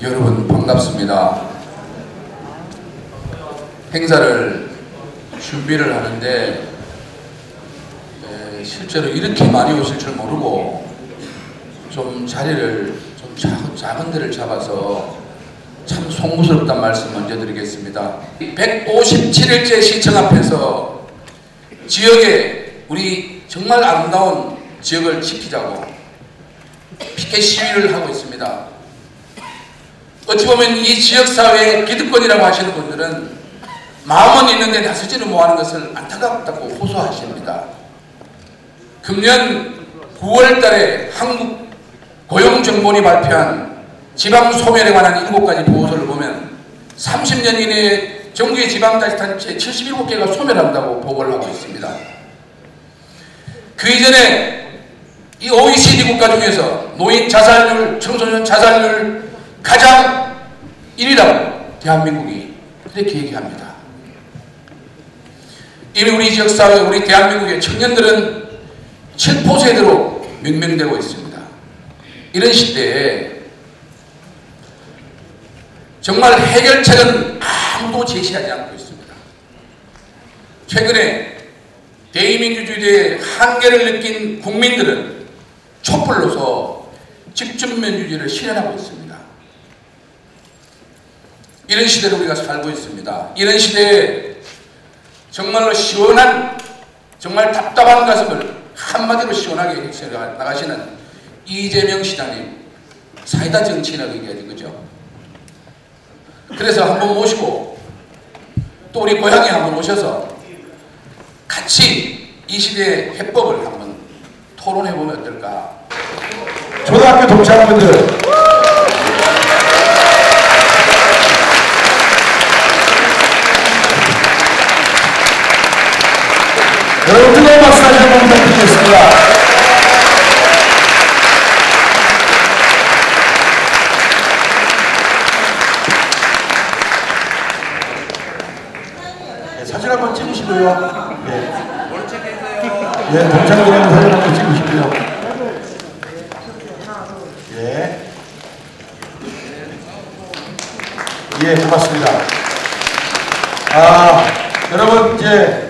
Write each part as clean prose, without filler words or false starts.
여러분 반갑습니다. 행사를 준비를 하는데 실제로 이렇게 많이 오실 줄 모르고 좀 자리를 좀 작은 데를 잡아서 참 송구스럽단 말씀 먼저 드리겠습니다. 157일째 시청 앞에서 지역에 우리 정말 아름다운 지역을 지키자고 피켓 시위를 하고 있습니다. 어찌 보면 이 지역사회의 기득권이라고 하시는 분들은 마음은 있는데 나서지는 못하는 것을 안타깝다고 호소하십니다. 금년 9월 달에 한국고용정보원이 발표한 지방소멸에 관한 7가지 보고서를 보면 30년 이내에 전국의 지방자치단체 77개가 소멸한다고 보고를 하고 있습니다. 그 이전에 이 OECD 국가 중에서 노인 자살률, 청소년 자살률 가장 1위라고 대한민국이 그렇게 얘기합니다. 이미 우리 지역사회, 우리 대한민국의 청년들은 칠포세대로 명명되고 있습니다. 이런 시대에 정말 해결책은 아무도 제시하지 않고 있습니다. 최근에 대의민주주의의 한계를 느낀 국민들은 촛불로서 직접민주주의를 실현하고 있습니다. 이런 시대로 우리가 살고 있습니다. 이런 시대에 정말로 시원한, 정말 답답한 가슴을 한마디로 시원하게 나가시는 이재명 시장님, 사이다 정치인이라고 얘기하지, 그죠? 그래서 한번 모시고 또 우리 고향에 한번 오셔서 같이 이 시대의 해법을 한번 토론해보면 어떨까? 초등학교 동창분들, 여러분 뜨거운 박수 다시 한번 부탁드리겠습니다. 네, 사진 한번 찍으시고요. 예, 동창들하고 사진 한번 찍으시고요. 예, 고맙습니다. 여러분 이제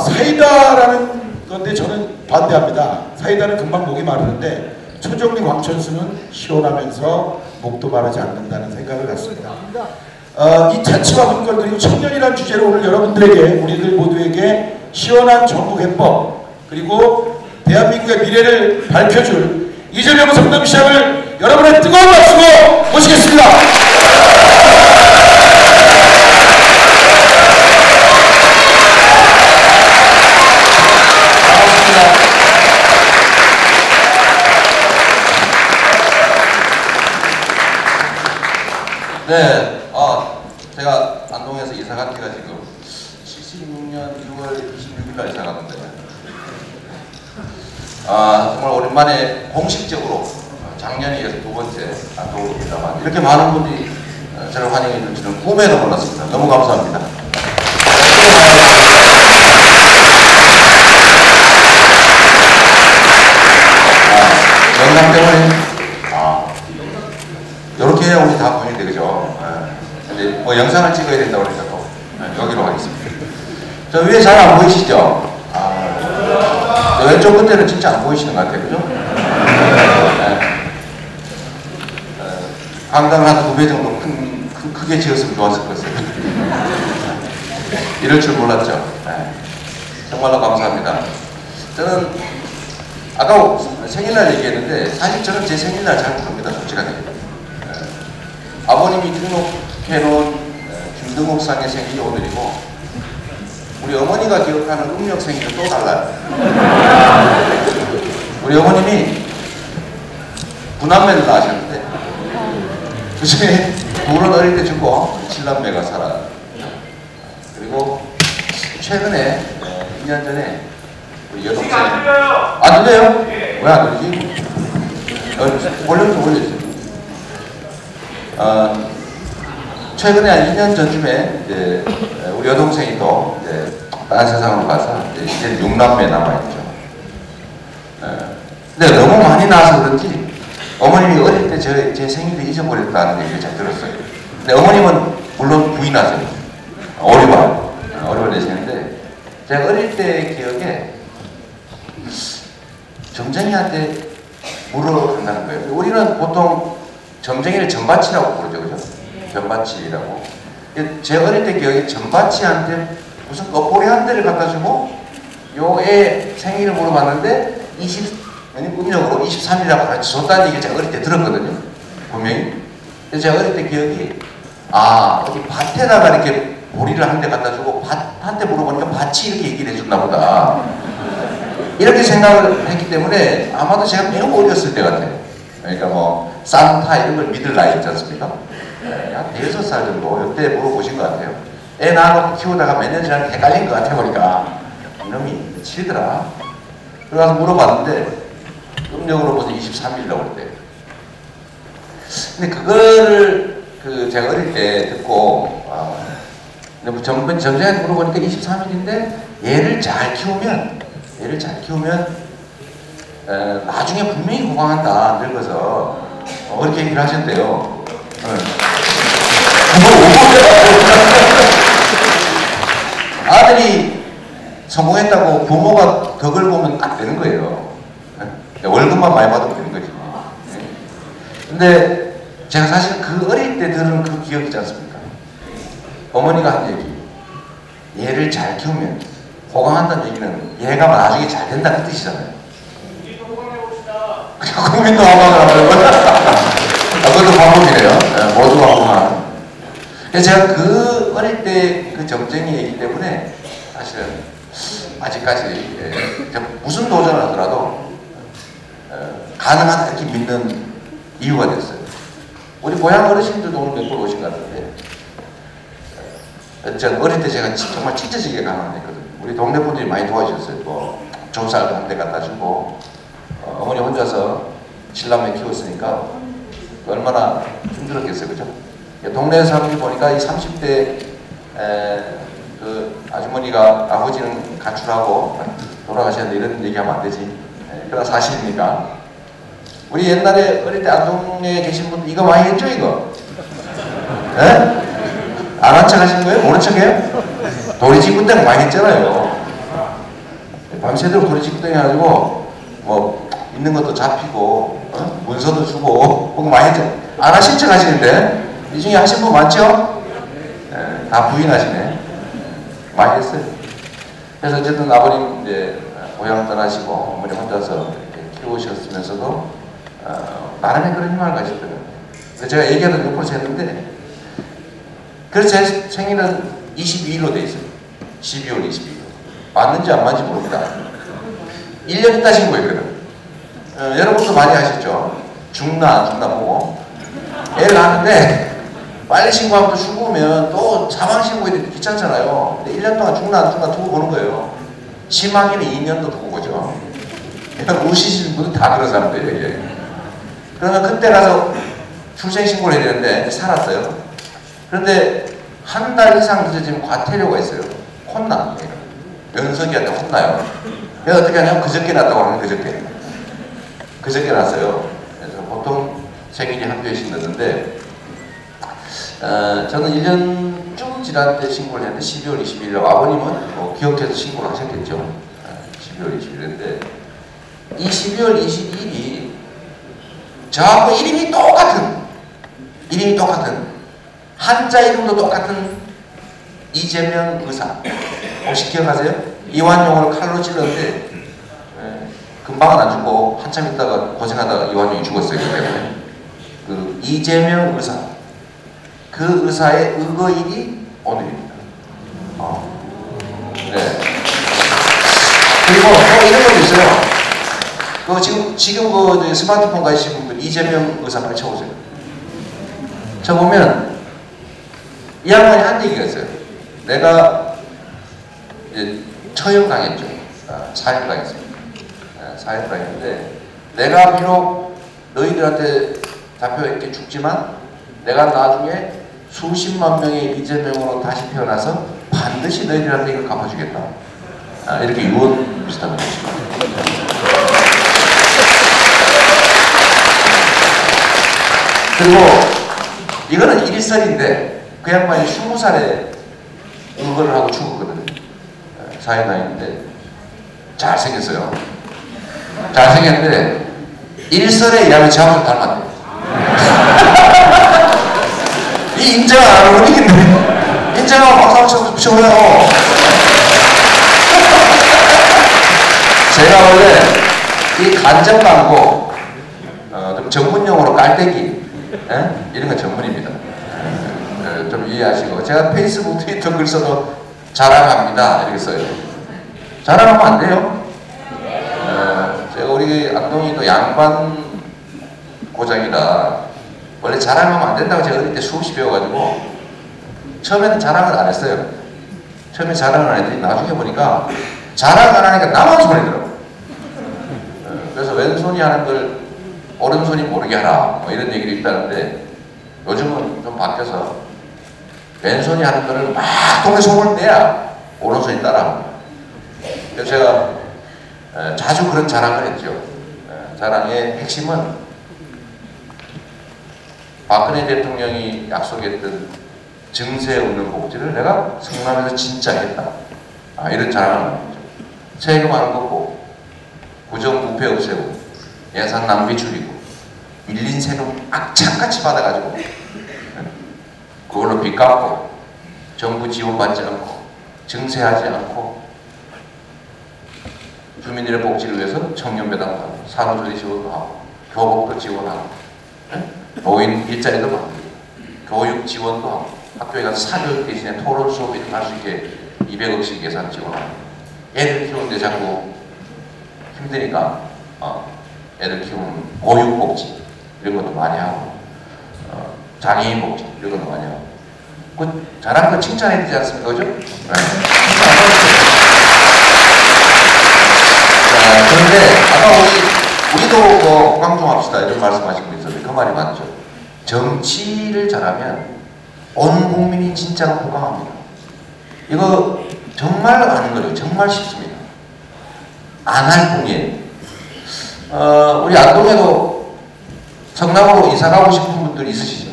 사이다라는 건데 저는 반대합니다. 사이다는 금방 목이 마르는데 초정리 광천수는 시원하면서 목도 마르지 않는다는 생각을 갖습니다. 이 자치와 분권 그리고 청년이라는 주제로 오늘 여러분들에게, 우리들 모두에게 시원한 전국 해법 그리고 대한민국의 미래를 밝혀줄 이재명 성남시장을 여러분의 뜨거운 박수로 모시겠습니다. 네, 제가 안동에서 이사 간 지가 지금 76년 6월 26일 날 이사 갔는데, 정말 오랜만에 공식적으로 작년에 이어서 두 번째 안동으로 옵니다만 이렇게 많은 분들이 저를 환영해 주시는 꿈에도 몰랐습니다. 너무 감사합니다. 영상 때문에 이렇게 해야 우리 다 보이는데, 그죠? 근데 뭐 영상을 찍어야 된다고 그러니까 또 여기로 가겠습니다. 저 위에 잘 안 보이시죠? 왼쪽 끝에는 진짜 안 보이시는 것 같아요, 그죠? 강당을 한 2배 정도 크게 지었으면 좋았을 것같아요. 이럴 줄 몰랐죠? 정말로 감사합니다. 저는 아까 생일날 얘기했는데 사실 저는 제 생일날 잘 모릅니다, 솔직하게. 아버님이 등록해놓은 김등옥상의 생일이 오늘이고 우리 어머니가 기억하는 음력 생일은 또 달라요. 우리 어머님이 9남매를 낳으셨는데 그중에 둘은 어릴 때 죽고 7남매가 살아요. 그리고 최근에 2년 전에 우리 여동생 안 들려요? 왜 안 들리지? 볼륨 좀 올려주세요. 최근에 한 2년 전쯤에 이제 우리 여동생이 또 이제 딴 세상으로 가서 이제 6남매 남아있죠. 근데 너무 많이 나와서 그런지 어머님이 어릴 때 제 생일을 잊어버렸다는 얘기를 잘 들었어요. 근데 어머님은 물론 부인하세요. 어리바 되시는데 제가 어릴 때 기억에 점쟁이한테 물어간다는 거예요. 우리는 보통 점쟁이를 전바치라고 부르죠, 그죠? 전바치라고. 제 어릴 때 기억에 전바치한테 무슨 껍보리 한 대를 갖다 주고 요 애 생일을 물어봤는데 음력으로 23일이라고 같이 줬다는 얘기를 제가 어릴 때 들었거든요. 분명히. 그래서 제가 어릴 때 기억이 어디 밭에다가 이렇게 보리를 한 대 갖다 주고 밭한테 물어보니까 밭이 이렇게 얘기를 해줬나 보다. 이렇게 생각을 했기 때문에 아마도 제가 매우 어렸을 때 같아요. 그러니까 뭐 산타 이런 걸 믿을 나이 있지 않습니까? 한 6살 정도 이때 물어보신 것 같아요. 애 낳아놓고 키우다가 몇 년 지나서 헷갈린 것 같아 보니까 이놈이 며칠이더라. 그래서 물어봤는데 음력으로 보서 23일이라고 그랬대요. 근데 그거를 제가 어릴 때 듣고 점쟁이한테 물어보니까 23일인데 얘를 잘 키우면 나중에 분명히 건강한다 늙어서 그렇게 얘기를 하셨대요. 아들이 성공했다고 부모가 덕을 보면 딱 되는 거예요. 월급만 많이 받으면 되는 거지. 근데 제가 사실 그 어릴 때 들은 그 기억이 있지 않습니까? 어머니가 한 얘기, 얘를 잘 키우면 호강한다는 얘기는 얘가 나중에 잘 된다는 뜻이잖아요. 국민도 호강을 하는 거야. 그것도 방법이래요. 모두가 호강하는. 그래서 제가 그 어릴 때 그 점쟁이이기 때문에 사실은 아직까지 무슨 도전을 하더라도 가능하다 이렇게 믿는 이유가 됐어요. 우리 고향 어르신들도 오늘 몇 번 오신 것 같은데 전 어릴 때 제가 정말 친절지게 강한했거든요. 우리 동네 분들이 많이 도와주셨어요. 뭐 종쌀도 한 대 갖다 주고 어머니 혼자서 신랑매 키웠으니까 얼마나 힘들었겠어요, 그죠? 동네에 사람들 보니까 이 30대 그 아주머니가 아버지는 가출하고 돌아가셨는데 이런 얘기하면 안 되지. 그런 사실이니까. 우리 옛날에 어릴 때 안동에 계신 분들 이거 많이 했죠, 이거? 안 한 척 하시는 거예요? 모른 척해요? 도리지구땡 많이 했잖아요. 밤새도록 도리지구땡 해가지고 뭐 있는 것도 잡히고 문서도 주고 그거 많이 했죠. 안 하신 척 하시는데 이 중에 하신 분 많죠? 다 부인하시네. 많이 했어요. 그래서 어쨌든 아버님 이제 고향 떠나시고 어머니 혼자서 이렇게 키우셨으면서도 나름의 그런 희망을 가셨거든요. 제가 얘기하다 6% 했는데 그래서 제 생일은 22일로 돼 있어요. 12월 22일. 맞는지 안 맞는지 모릅니다. 1년 있다 신고했거든. 여러분도 많이 하셨죠? 죽나 안 죽나 보고 애를 낳는데 빨리 신고하면 또 죽으면 또 사망 신고해야 되는데 귀찮잖아요. 근데 1년 동안 죽나 안 죽나 두고 보는 거예요. 심하게는 2년도 두고 보죠. 우시신 분들 다 그런 사람들이에요. 그러면 그때 가서 출생신고를 해야 되는데 살았어요. 그런데 한 달 이상 늦어지면 과태료가 있어요. 혼나. 연석이한테 혼나요. 그래서 어떻게 하냐면 그저께 났다고 하면 그저께 났어요. 그래서 보통 생일이 한 주씩 늦는데 저는 1년 쭉 지난 때 신고를 했는데 12월 21일 아버님은 뭐 기억해서 신고를 하셨겠죠. 12월 21일인데 이 12월 22일이 저하고 이름이 똑같은 한자 이름도 똑같은 이재명 의사 혹시 기억하세요? 이완용을 칼로 찔렀는데 금방은 안 죽고 한참 있다가 고생하다가 이완용이 죽었어요. 그 때문에 그 이재명 의사 그 의사의 의거일이 오늘입니다. 네. 그리고 또 이런 것도 있어요. 지금 그 스마트폰 가지신 분들 이재명 의사 빨리 쳐보세요. 쳐보면 이 양반이 한 얘기가 있어요. 내가 이제 처형당했죠. 사형당했습니다. 사형당했는데 내가 비록 너희들한테 잡혀있게 죽지만 내가 나중에 수십만 명의 이재명으로 다시 태어나서 반드시 너희들한테 이걸 갚아주겠다. 이렇게 유언 비슷한 거 있습니다. 그리고 이거는 일설인데 그 양반이 20살에 의거를 하고 죽었거든요. 사회다니는데 잘생겼어요. 잘생겼는데 일설에 의하면 저하고 좀 닮았대요. 이 인정 안 하는 건 이긴데 인정하고 박수 붙여보래요. 제가 원래 이 간접 광고 좀 전문용어로 깔때기 이런 건 전문입니다. 좀 이해하시고 제가 페이스북 트위터 글 써도 자랑합니다 이렇게 써요. 자랑하면 안 돼요. 제가 우리 안동이도 양반 고장이라 원래 자랑하면 안 된다고 제가 어릴 때 수없이 배워가지고 처음에는 자랑을 안 했어요. 처음에 자랑을 안 했더니 나중에 보니까 자랑 안 하니까 나만 손해더라고요. 그래서 왼손이 하는 걸 오른손이 모르게 하라 뭐 이런 얘기도 있다는데 요즘은 좀 바뀌어서 왼손이 하는 거를 막 동네 소문을 내야 오른손이 따라합니다. 그래서 제가 자주 그런 자랑을 했죠. 자랑의 핵심은 박근혜 대통령이 약속했던 증세 없는 복지를 내가 성남에서 진짜 했다. 이런 자랑을 합니다. 세금 안 걷고 부정부패 없애고 예산 낭비 줄이고 밀린 세금 악착같이 받아가지고 그걸로 빚 갚고 정부 지원받지 않고 증세하지 않고 주민들의 복지를 위해서 청년배당도 하고 산후조리 지원도 하고 교복도 지원하고 노인 일자리도 만들고 교육 지원도 하고 학교에 가서 사교육 대신에 토론 수업 이렇게 할 수 있게 200억씩 예산 지원하고 애들 키우는데 자꾸 힘드니까 애들 키우는 보육복지 이런 것도 많이 하고 장애인 복지 이런 것도 많이 하고 그 잘한 거 칭찬해야 되지 않습니까? 그죠? 네. 그런데 아까 우리도 호강종합시다 이런 말씀하신 분 있었는데 그 말이 맞죠. 정치를 잘하면 온 국민이 진짜로 호강합니다. 이거 정말 아는 거예요. 정말 쉽습니다. 안 할 뿐이에요. 우리 안동에도 성남으로 이사 가고 싶은 분들 있으시죠?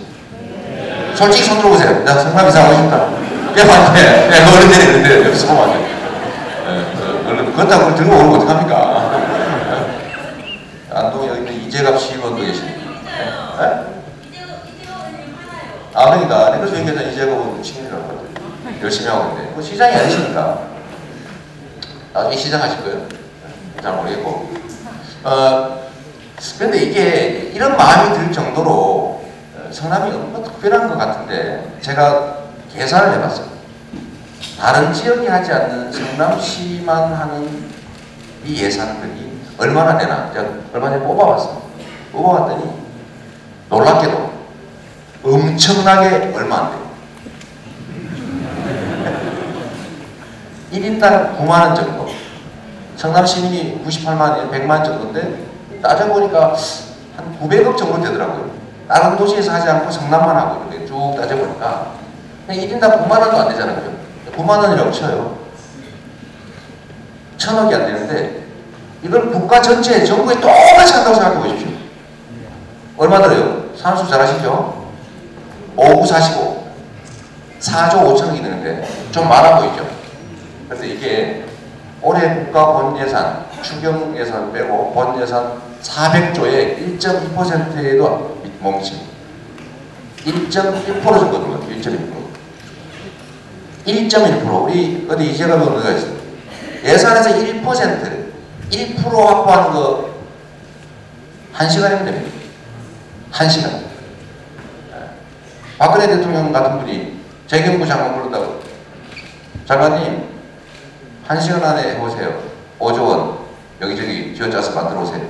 솔직히 손 들어보세요. 나 성남 이사 가고 싶다. 뼈한테 어른들이 있는데 여기서 보면 안 돼요. 그렇다고 들고 오면 어떡합니까? 안동에 여기 있는 이재갑 시의원도 계십니다. 그러니까 그래서 여기서 이재갑은 친구라고 하거든요. 열심히 하고 있는데 그 시장이 아니시니까 나중에 시장 하실 거예요. 잘 모르겠고 그런데 이게 이런 마음이 들 정도로 성남이 너무 특별한 것 같은데 제가 계산을 해봤어요. 다른 지역이 하지 않는 성남시만 하는 이 예산들이 얼마나 되나 제가 얼마 전에 뽑아봤어요. 뽑아봤더니 놀랍게도 엄청나게 얼마 안 돼요. 1인당 9만원 정도. 성남 시민이 98만원, 100만 정도인데 따져보니까 한 900억 정도 되더라고요. 다른 도시에서 하지 않고 성남만 하고 이렇게 쭉 따져보니까 1인당 9만원도 안 되잖아요. 9만원이라고 쳐요. 1000억이 안 되는데 이걸 국가 전체 정부에 똑같이 한다고 생각해 보십시오. 얼마 들어요? 산수 잘 아시죠? 5945 4조 5천억이 되는데 좀 많아 보이죠? 그래서 이게 올해 국가 본 예산, 추경 예산 빼고 본 예산 400조에 1.2%에도 멈춥니다. 1.1% 정도 되는 거예요. 1.1%. 1.1% 우리 어디 이재갑 의원가 있어요. 예산에서 1% 확보하는 거 1시간이면 됩니다. 1시간. 박근혜 대통령 같은 분이 재경부 장관 부른다고 장관님 1시간 안에 해보세요. 5조 원 여기저기 쥐어짜서 만들어 오세요.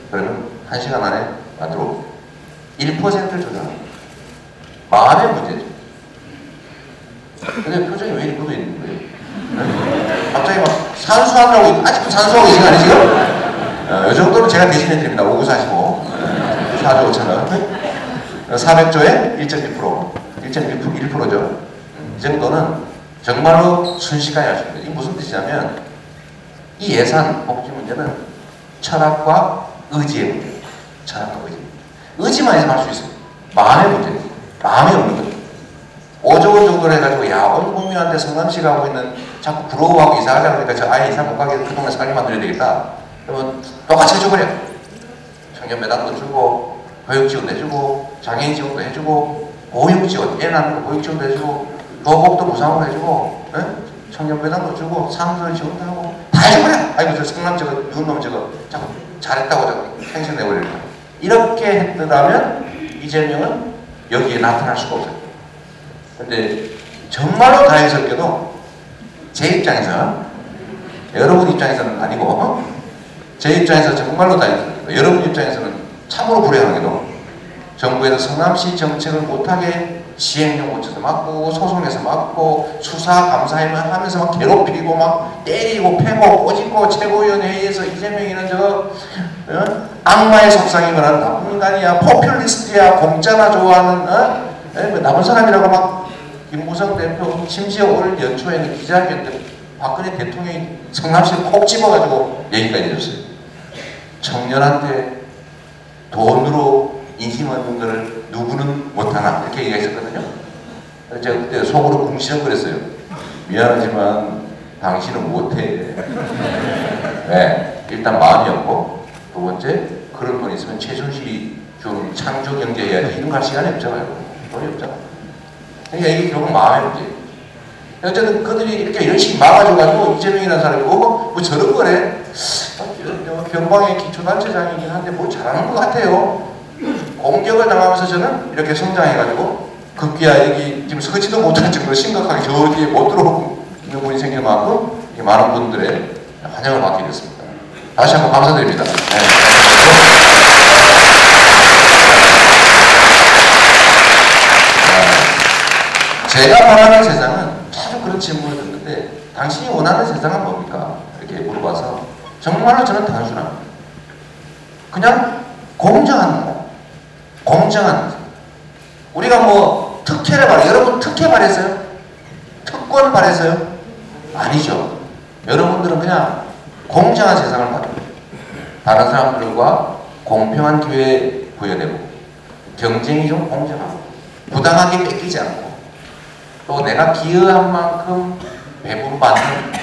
그러면 1시간 안에 만들어 오세요. 1%를 조정합니다. 마음의 문제죠. 근데 표정이 왜 이렇게 묻어 있는 거예요? 갑자기 막 산수하느라고 아직도 산수하고 계신 거 아니시죠? 이 정도는 제가 대신해 드립니다. 5945 4조 5천원 400조에 1.2% 1.1%죠. 이 정도는 정말로 순식간에 할 수 있습니다. 이게 무슨 뜻이냐면 이 예산 복지 문제는 철학과 의지의 문제예요. 철학과 의지. 의지만 있으면 할 수 있어요. 마음의 문제, 마음이 없는 거죠. 5조 원 정도를 해가지고 야, 온 국민한테 성남시 가고 있는 자꾸 부러워하고 이사하자 그러니까 저 아예 이사 못 가게 그 동네 살게 만들어야 되겠다. 그러면 똑같이 해줘버려. 청년 배당도 주고 교육 지원도 해주고 장애인 지원도 해주고 보육 지원, 애 낳는 거 보육 지원도 해주고 교복도 무상으로 해주고 에? 청년 배당도 주고 상설 지원도 하고 다 해줘버려. 아이고 저 성남 저거 누군 놈 저거 자꾸 잘했다고 저거 펜션 내버리는 거. 이렇게 했더라면 이재명은 여기에 나타날 수가 없어요. 근데 정말로 다행스럽게도 제 입장에서 여러분 입장에서는 아니고 제 입장에서 정말로 다행스럽게도 여러분 입장에서는 참으로 불행하게도 정부에서 성남시 정책을 못하게 시행령 고쳐서 막고 소송해서 막고 수사 감사에만 하면서 막 괴롭히고 막 때리고 패고 꼬집고 최고위원회의에서 이재명이는 저거 악마의 속상이거나 나쁜 인간이야 포퓰리스트야 공짜나 좋아하는 나쁜 사람이라고 막 김무성 대표 심지어 올 연초에는 기자회견 때 박근혜 대통령이 성남시를 콕 집어가지고 얘기까지 해줬어요. 청년한테 돈으로 인심 얻는 것을 누구는 못하나 이렇게 얘기했었거든요. 그래서 제가 그때 속으로 궁시렁거렸어요. 미안하지만 당신은 못해. 네, 일단 마음이 없고 두 번째 그런 돈 있으면 최순실이 좀 창조 경제 해야지 이런 갈 시간이 없잖아요. 돈이 없잖아. 그러니까 이게 결국 마음의 문제. 어쨌든 그들이 이렇게 열심히 막아줘가지고 이재명이라는 사람이 뭐 저런 거래. 변방의 기초단체장이긴 한데 뭐 잘하는 것 같아요. 공격을 당하면서 저는 이렇게 성장해가지고 급기야 여기 지금 서지도 못할 정도로 심각하게 저 뒤에 못 들어오는 분이 생길 만큼 많은 분들의 환영을 받게 됐습니다. 다시 한번 감사드립니다. 네. 제가 바라는 세상은 아주 그런 질문을 듣는데 당신이 원하는 세상은 뭡니까? 이렇게 물어봐서 정말로 저는 단순합니다. 그냥 공정한 나라. 공정한 우리가 뭐 특혜를 말해 여러분 특혜 말했어요? 특권 말했어요? 아니죠. 여러분들은 그냥 공정한 세상을 말해요. 다른 사람들과 공평한 기회 부여되고 경쟁이 좀 공정하고 부당하게 뺏기지 않고 또 내가 기여한 만큼 배분받는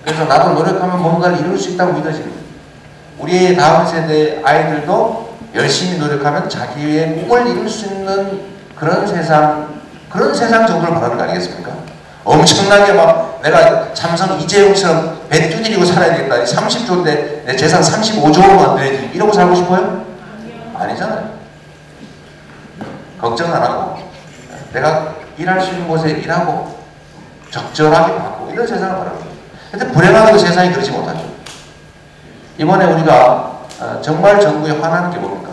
그래서 나도 노력하면 뭔가를 이룰 수 있다고 믿어집니다. 우리의 다음 세대 아이들도 열심히 노력하면 자기의 꿈을 이룰 수 있는 그런 세상 정도를 바라는 거 아니겠습니까? 엄청나게 막 내가 삼성 이재용처럼 배 두드리고 살아야 되겠다. 30조인데 내 재산 35조로 만들어야지. 이러고 살고 싶어요? 아니잖아요. 걱정 안 하고 내가 일할 수 있는 곳에 일하고 적절하게 받고 이런 세상을 바랍니다. 근데 불행하게도 세상이 그러지 못하죠. 이번에 우리가 정말 정부에 화나는 게 뭡니까?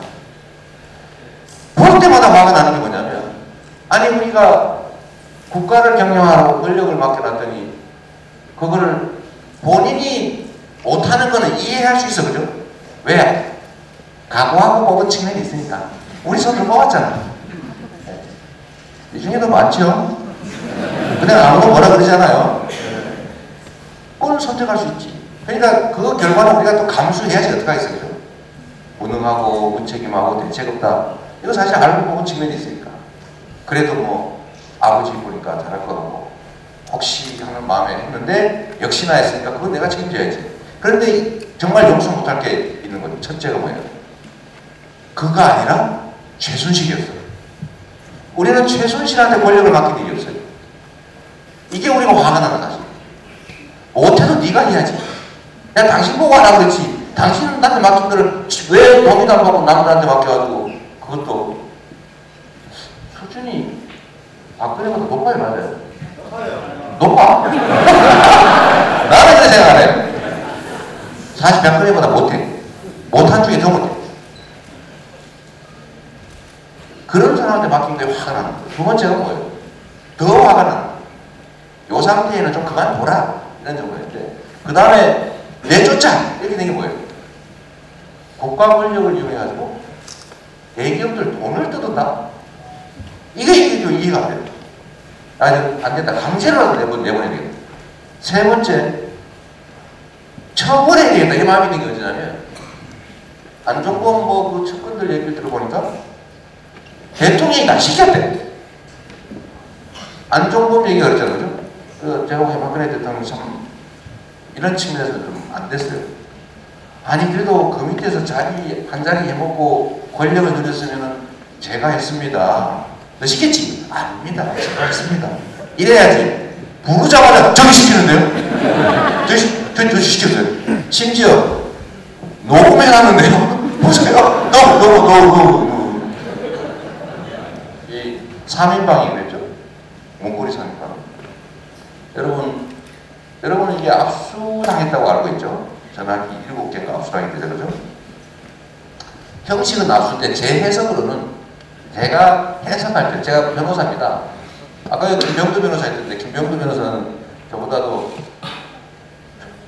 볼 때마다 화가 나는 게 뭐냐면 아니 우리가 국가를 경영하라고 권력을 맡겨놨더니 그거를 본인이 못하는 거는 이해할 수 있어. 그죠? 왜? 각오하고 뽑은 측면이 있으니까 우리 손으로 뽑았잖아. 이 중에도 많죠? 그냥 아무도 뭐라 그러잖아요. 그걸 선택할 수 있지. 그러니까 그 결과는 우리가 또 감수해야지 어떡하겠어요. 무능하고 무책임하고 대책 없다. 이거 사실 알고 보는 측면이 있으니까. 그래도 뭐 아버지 보니까 잘할 것 같고 혹시 하는 마음에 했는데 역시나 했으니까 그건 내가 책임져야지. 그런데 정말 용서 못할 게 있는 거죠. 첫째가 뭐예요? 그가 아니라 최순실이었어요. 우리는 최순실한테 권력을 맡길 일이 없어요. 이게 우리가 화가 나는 사실. 못해도 네가 해야지. 내가 당신 보고 하라고 그랬지. 당신은 나한테 맡긴 거를 왜 동의도 안 받고 남들한테 맡겨가지고 그것도 수준이 박근혜보다 높아요, 맞아요? 높아. 나는 그렇게 생각해. 사실 박근혜보다 못해. 못한 중에 더 못해. 그런 사람한테 맡긴 게 화가 나는 거예요. 두 번째가 뭐예요? 더 화가 나는 거예요. 요 상태에는 좀 그만둬라. 이런 정도인데 그 다음에 내쫓아. 이렇게 된 게 뭐예요? 국가 권력을 이용해가지고 대기업들 돈을 뜯었다? 이게 좀 이해가 안 돼요. 아니, 안 된다. 강제로라도 내보내야 되겠다. 세 번째, 처벌해야 되겠다. 이 마음이 있는 게 어쩌냐면 안종범 그 측근들 얘기를 들어보니까 대통령이 다 시켰대. 안종범 얘기가 그랬잖아요. 그죠? 제가 박근혜 대통령 참 이런 측면에서 좀 안 됐어요. 아니 그래도 그 밑에서 한 자리 해먹고 권력을 누렸으면은 제가 했습니다. 너 시켰지? 아닙니다. 제가 했습니다. 이래야지. 부르자마자 저기 시키는데요? 저기 시켰어요. 심지어 녹음해놨는데요? 보세요. 너. 이 3인방이 그랬죠? 몽골이 3인방. 여러분 이게 압수당했다고 알고 있죠? 전화기 7개가 압수당했대요. 그죠? 형식은 압수 때 제 해석으로는 제가 해석할 때 제가 변호사입니다. 아까 김병도 변호사 했는데 김병도 변호사는 저보다도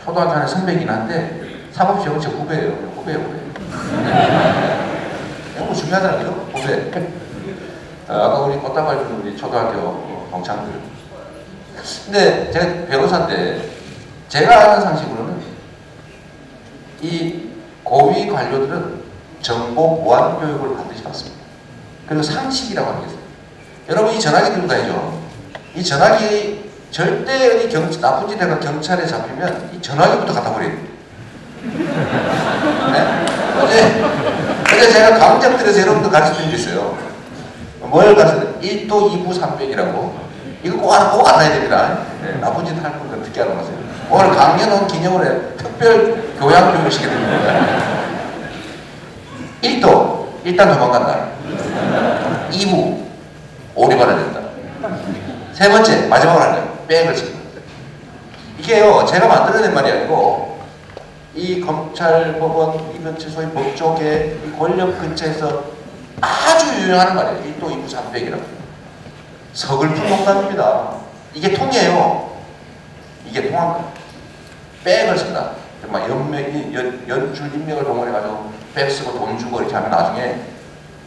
초등학교 안에 선배이긴 한데 사법시험은 제 후배예요. 후배. 이거 뭐 중요하잖아요. 후배. 아까 우리 꽃다발 준 우리 초등학교 동창들. 근데 제가 변호사인데 제가 아는 상식으로는 이 고위 관료들은 정보 보안 교육을 반드시 받습니다. 그리고 상식이라고 하는 게 있어요. 여러분 이 전화기 들고 다니죠. 이 전화기 절대 어디 나쁜 짓 해가 경찰에 잡히면 이 전화기부터 갖다 버려요. 네? 어제 제가 강적들에서 여러분들 가르쳐드린 게 있어요. 뭘 가르쳐드려요? 1도 2부 300이라고. 이거 꼭 알아야 됩니다. 네, 나쁜 짓 할 분들 듣게 하러 가세요. 오늘 강연원 기념으로 특별 교양 교육을 시켜드립니다. 1도 일단 도망간다. 2부 오리발을 된다. 세 번째 마지막으로 하는 거예요. 백을 칩니다. 이게요 제가 만들어낸 말이 아니고 이 검찰, 법원, 이 근처 소위 법조계 이 권력 근처에서 아주 유용한 말이에요. 1도 2부 300이라고. 서글픈 농담입니다. 이게 통해요. 이게 통한 거예요. 백을 쓴다. 정말 연출 인맥을 동원해가지고 백 쓰고 돈 주고 이렇게 하면 나중에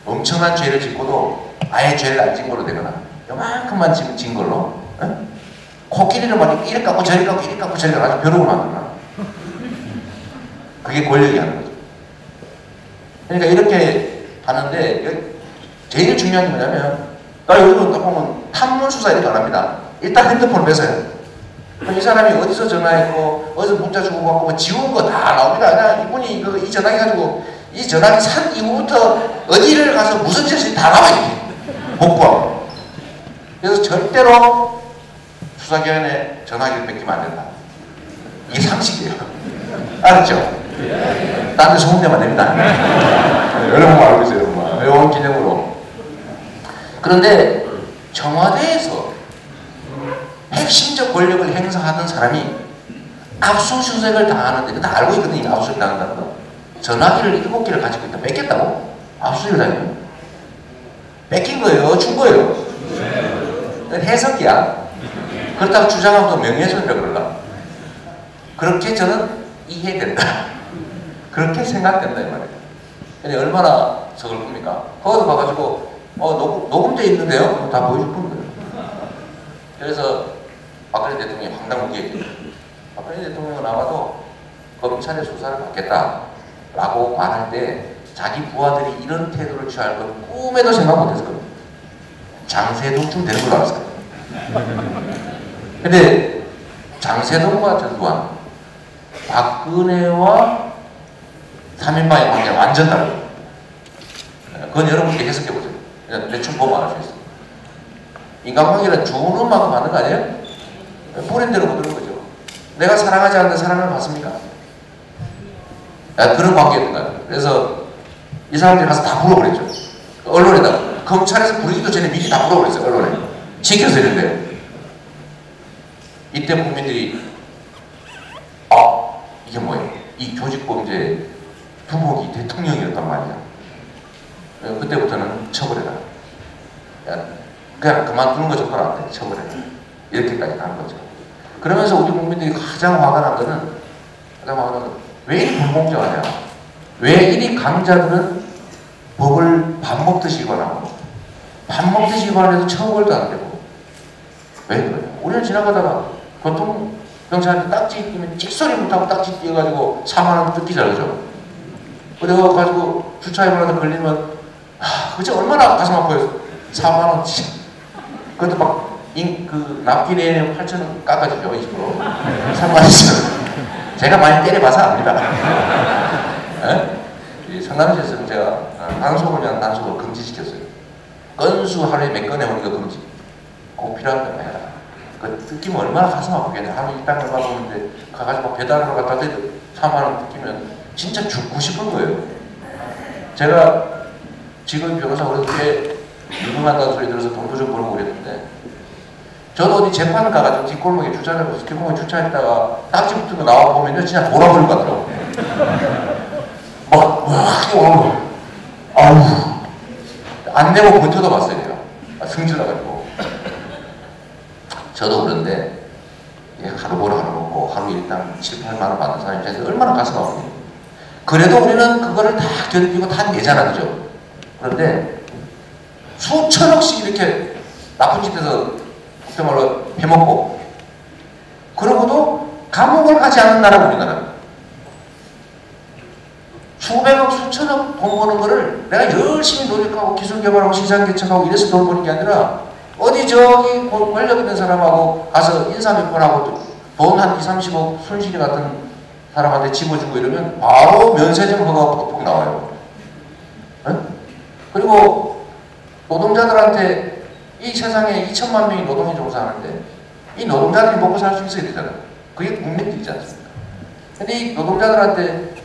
엄청난 죄를 짓고도 아예 죄를 안 진 걸로 되거나 요만큼만 진 걸로 코끼리를 막 이렇게 깎고 저리 깎고 이렇게 깎고 저리 깎고 아주 벼룩을 만들어놔. 그게 권력이 하는 거죠. 그러니까 이렇게 하는데 제일 중요한 게 뭐냐면 요즘 딱 보면 탐문 수사 이렇게 안 합니다. 일단 핸드폰을 뺏어요. 이 사람이 어디서 전화했고 어디서 문자 주고 받고 뭐 지운 거 다 나옵니다. 그냥 이분이 이 전화기 가지고 이 전화기 산 이후부터 어디를 가서 무슨 짓이 다 나와 이게 복구하고. 그래서 절대로 수사기관에 전화기를 뺏기면 안 된다. 이게 상식이에요. 알았죠? 딴 데 소문내면 안 됩니다. 여러분 알고 계세요. 여러분. 요런 기념으로. 그런데 청와대에서 핵심적 권력을 행사하던 사람이 압수수색을 당하는데 다 알고 있거든요. 압수수색 당한다는 거. 전화기를 7개를 가지고 있다. 뺏겼다고? 압수수색을 당해요. 뺏긴 거예요? 준 거예요? 해석이야. 그렇다고 주장하면 또 명예훼손이라 그럴라. 그렇게 저는 이해된다. 그렇게 생각된다 이 말이에요. 근데 얼마나 서글픕니까? 거기서 봐가지고 녹음돼 있는데요? 다 보여줄 거예요. 그래서 박근혜 대통령이 황당하게 얘기해요. 박근혜 대통령은 아마도 검찰의 수사를 받겠다라고 말할 때 자기 부하들이 이런 태도를 취할 건 꿈에도 생각 못했을 겁니다. 장세동쯤 되는 걸로 알았을 거예요. 근데 장세동과 전두환, 박근혜와 3인방의 관계가 완전 다르고 그건 여러분께 해석해보세요. 대충 보면 알 수 있어요. 인간관계는 주는 만큼 받는 거 아니에요? 뿌린 대로 못 들은 거죠. 내가 사랑하지 않는데 사랑을 받습니까? 그런 관계였던가요? 그래서 이 사람들이 가서 다 물어버렸죠. 언론에다가. 검찰에서 부르기도 전에 미리 다 물어버렸어요. 언론에. 시켜서 이런데 이때 국민들이 이게 뭐예요? 이 조직범죄 두목이 대통령이었단 말이야. 그때부터는 처벌해라. 그냥 그만두는 거 조건 안 돼. 처벌해라. 이렇게까지 가는 거죠. 그러면서 우리 국민들이 가장 화가 난 거는 왜 이리 불공정하냐? 왜 이리 강자들은 법을 밥 먹듯이 관하고 밥 먹듯이 관해도 처벌도 안 되고 왜 그래요? 우리는 지나가다가 교통경찰한테 딱지 끼면 찍소리 못하고 딱지 띄어가지고 4만 원 뜯기잖아요. 어디 가가지고 주차해보라도 걸리면 그저 얼마나 가슴 아파요. 4만원치. 그것도 막 그 납기내에 8,000원 깎아주죠. 20%. 3만원치. 제가 많이 때려봐서 압니다. 이 성남시에서는 제가 단속을 위한 단속을 금지시켰어요. 건수 하루에 몇 건에 오는 거 금지. 꼭 필요한 거 해라. 그 뜯기면 얼마나 가슴 아프겠네. 하루 일당 얼마 보는데 가가지고 배달하러 갖다 대도 4만원 뜯기면 진짜 죽고 싶은 거예요. 제가 지금 변호사 그렇게 유능하다는 소리 들어서 돈도 좀 벌고 그랬는데 저도 어디 재판을 가가지고 뒷골목에 주차를 해서 뒷골목에 주차했다가 딱지 붙은 거 나와 보면요 진짜 돌아버릴 것 같더라고요. 막 오는 아우 안 내고 버텨도 봤어요. 제가 승질나가지고 저도 그런데 하루 벌어 하루 먹고 하루 일당 7, 8만원 받는 사람이 입장에서 얼마나 가슴 아프겠어요. 그래도 우리는 그거를 다 견디고 다 내잖아, 그죠? 그런데 수천억씩 이렇게 나쁜 짓에서 그야말로 해먹고 그러고도 감옥을 가지 않는 나라가 우리나라입니다. 수백억, 수천억 돈 버는 거를 내가 열심히 노력하고 기술 개발하고 시장 개척하고 이래서 돈 버는 게 아니라 어디 저기 권력 있는 사람하고 가서 인사몇번하고 돈 한 2, 30억 손실이 같은 사람한테 집어주고 이러면 바로 면세점 허가가 퍽퍽 나와요. 네? 그리고 노동자들한테 이 세상에 2천만 명이 노동에 종사하는데 이 노동자들이 먹고 살 수 있어야 되잖아요. 그게 국민들이지 않습니까? 근데 이 노동자들한테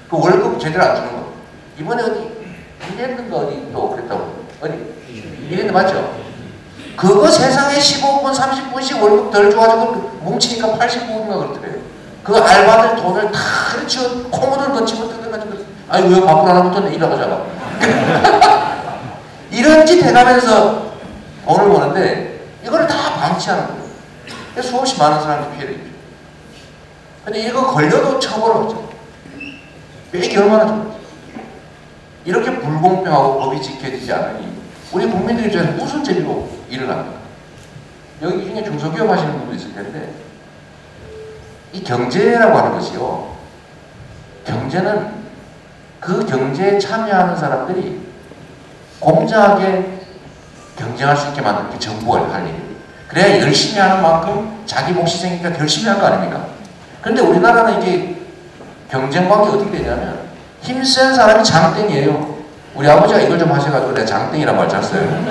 그 월급 제대로 안 주는 거. 이번에 어디 이랬는가 어디 또 그랬다고. 어디 이랬는데 맞죠? 그거 세상에 15분 30분씩 월급 덜 줘가지고 뭉치니까 89분인가 그렇더래요. 그 알바들 돈을 다 그렇죠. 콩을 더 집어뜯어가지고 아니 왜 밥을 안 하고 또 일하고 잡아. 이런 짓 해가면서 돈을 버는데 이걸 다 방치하는 거예요. 수없이 많은 사람들이 피해를 입죠. 근데 이거 걸려도 처벌을 하죠. 빼기 얼마나 좋을지. 이렇게 불공평하고 법이 지켜지지 않으니 우리 국민들 입장에서 무슨 재미로 일을 합니까? 여기 중에 중소기업 하시는 분도 있을 텐데 이 경제라고 하는 것이요. 경제는 그 경제에 참여하는 사람들이 공정하게 경쟁할 수 있게 만드는 게 정부가 할 일이에요. 그래야 열심히 하는 만큼 자기 몫이 생기니까 열심히 할 거 아닙니까? 그런데 우리나라는 이게 경쟁 관계 어떻게 되냐면 힘센 사람이 장땡이에요. 우리 아버지가 이걸 좀 하셔가지고 내가 장땡이라고 말 짰어요.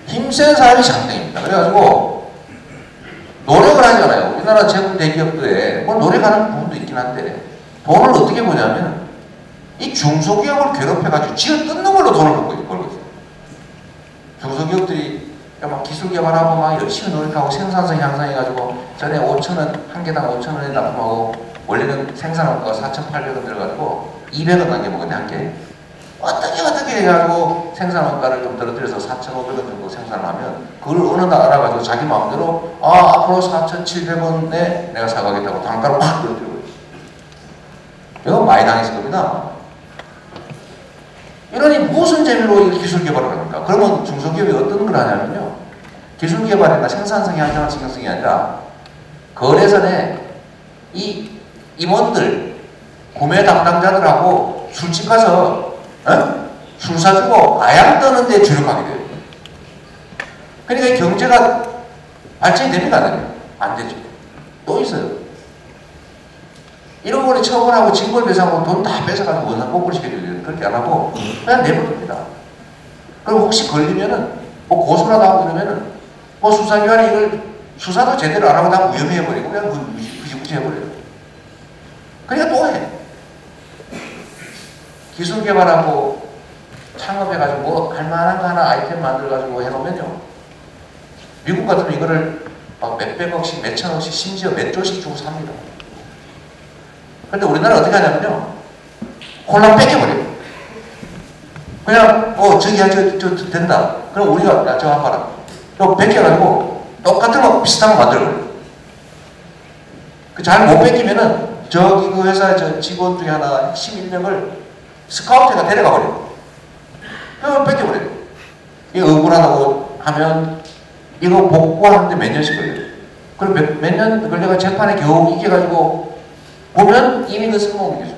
힘센 사람이 장땡입니다. 그래가지고 노력을 하잖아요. 우리나라 제국 대기업들에 뭐 노력하는 부분도 있긴 한데 돈을 어떻게 보냐면 이 중소기업을 괴롭혀가지고 지어 뜯는 걸로 돈을 벌고 있어요. 중소기업들이 막 기술 개발하고 막 열심히 노력하고 생산성 향상해가지고 전에 5,000원, 한 개당 5,000원에 납품하고 원래는 생산원가가 4,800원 들어가지고 200원 남겨먹었네, 한 개. 어떻게 해가지고 생산원가를 좀 떨어뜨려서 4,500원 정도 생산을 하면 그걸 어느 날 알아가지고 자기 마음대로 앞으로 4,700원에 내가 사가겠다고 단가를 확 떨어뜨려요. 이거 많이 당했을 겁니다. 이러니 무슨 재미로 기술 개발을 합니까? 그러면 중소기업이 어떤 걸 하냐면요. 기술 개발이나 생산성이 향상을 신경쓰는 게 아니라 거래선에 이 임원들, 구매 담당자들하고 술집 가서 술 사주고 아양 떠는 데 주력하게 돼요. 그러니까 이 경제가 발전이 됩니까? 안 됩니까? 안 되죠. 또 있어요. 이런 거를 처벌하고 징벌배상하고 돈 다 뺏어가지고 원상 복구를 시켜줘야 돼요. 그렇게 안 하고 그냥 내버립니다. 그럼 혹시 걸리면은 뭐 고소라도 하고 그러면은 뭐 수사기관이 이걸 수사도 제대로 안 하고 다 무혐의해버리고 그냥 무시무시 해버려요. 그러니까 또 해. 기술 개발하고 창업해가지고 뭐 할만한 거 하나 아이템 만들어가지고 해놓으면요. 미국 같으면 이거를 막 몇백억씩 몇천억씩 심지어 몇 조씩 주고 삽니다. 근데 우리나라 어떻게 하냐면요. 홀랑 뺏겨버려요. 그냥 저기야 저 된다. 그럼 우리가 야 저거 한번 봐라. 또 뺏겨가지고 똑같은 거 비슷한 거 만들어버려요. 잘 못 뺏기면은 저기 그 회사 저 직원 중에 하나 핵심 인력을 스카우트가 데려가 버려요. 그럼 뺏겨버려요. 이거 억울하다고 하면 이거 복구하는데 몇 년씩 걸려요. 그럼 몇 년 걸려가 재판에 겨우 이겨가지고 보면 이미 그 쓸모없는 게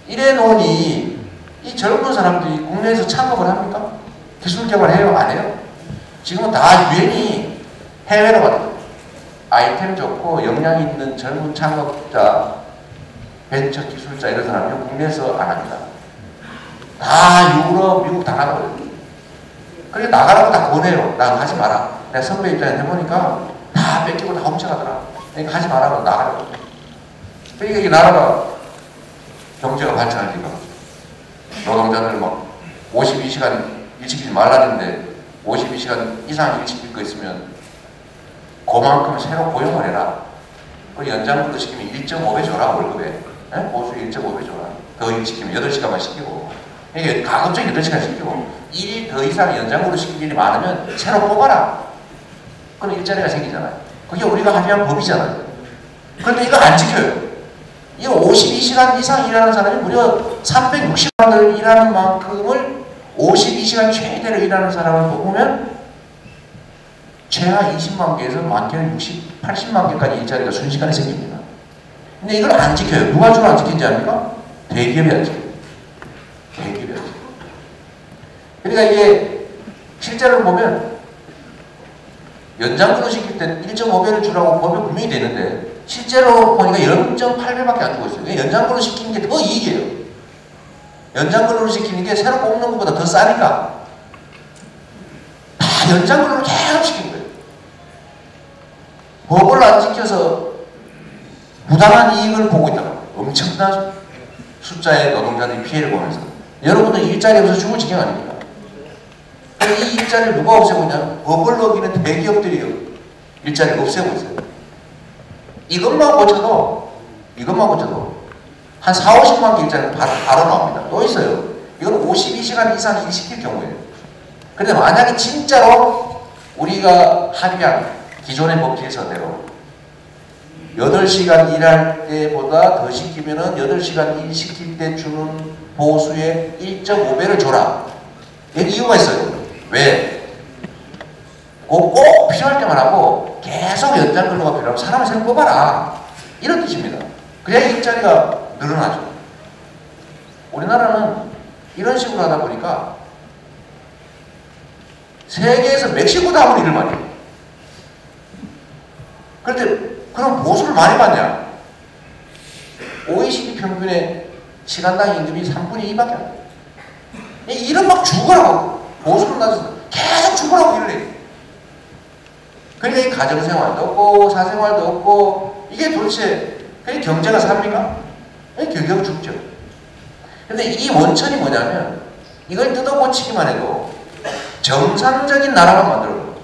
이래 놓으니 이 젊은 사람들이 국내에서 창업을 합니까? 기술 개발해요? 안 해요? 지금은 다 유행이 해외로 가요. 아이템 좋고 역량 있는 젊은 창업자, 벤처 기술자 이런 사람이 국내에서 안 합니다. 다 유럽, 미국 다 나가요. 그렇게 나가라고 다 보내요. 나 하지 마라. 내가 선배 입장에 해보니까 다 뺏기고 다 훔쳐가더라. 그러니까 하지 마라고 나가라고. 그러니까 이 나라가 경제가 발전하니까 노동자들 막 52시간 일시키지 말라는데 52시간 이상 일시킬 거 있으면 그만큼 새로 고용을 해라. 그 연장도 시키면 1.5배 줘라 월급에. 보수 1.5배 줘라. 더 일시키면 8시간만 시키고 이게 가급적 8시간 시키고 일이 더 이상 연장으로 시킬 일이 많으면 새로 뽑아라. 그럼 일자리가 생기잖아요. 그게 우리가 합의한 법이잖아요. 그런데 이거 안 지켜요. 이 52시간 이상 일하는 사람이 무려 360만을 일하는 만큼을 52시간 최대로 일하는 사람을 보면 최하 20만 개에서 많게는 60, 80만 개까지 일자리가 순식간에 생깁니다. 근데 이걸 안 지켜요. 누가 주로 안 지킨지 압니까? 대기업이 안 지켜요. 대기업이 안 지켜요. 그러니까 이게 실제로 보면 연장근로 시킬 때 1.5배를 주라고 법에 분명히 되는데 실제로 보니까 0.8배밖에 안 주고 있어요. 연장근로 시키는 게 더 이익이에요. 연장근로를 시키는 게 새로 뽑는 것보다 더 싸니까 다 연장근로를 계속 시키는 거예요. 법을 안 지켜서 부당한 이익을 보고 있다고. 엄청난 숫자의 노동자들이 피해를 보면서 여러분들 일자리 없어서 죽을 지경 아닙니까? 이 일자리를 누가 없애고 있냐? 법을 어기는 대기업들이요. 일자리를 없애고 있어요. 이것만 고쳐도 한 4, 50만 개 일자리는 바로 나옵니다. 또 있어요. 이건 52시간 이상 일시킬 경우에요. 그런데 만약에 진짜로 우리가 합의한 기존의 법 질서대로 8시간 일할 때보다 더 시키면은 8시간 일 시킬 때 주는 보수의 1.5배를 줘라. 여기 이유가 있어요. 왜? 꼭 필요할 때만 하고 계속 연장 근로가 필요하면 사람을 새로 뽑아라. 이런 뜻입니다. 그래야 일자리가 늘어나죠. 우리나라는 이런 식으로 하다 보니까 세계에서 멕시코 다음으로 일을 많이 해요. 그런데 그럼 보수를 많이 받냐? OECD 평균의 시간당 임금이 3분의 2밖에 안 돼요. 일은 막 죽으라고 보수를 낮춰서 계속 죽으라고 일을 해요. 그러니까 이 가정생활도 없고 사생활도 없고 이게 도대체 그게 경제가 삽니까? 결국 죽죠. 근데 이 원천이 뭐냐면 이걸 뜯어고치기만 해도 정상적인 나라만 만들어도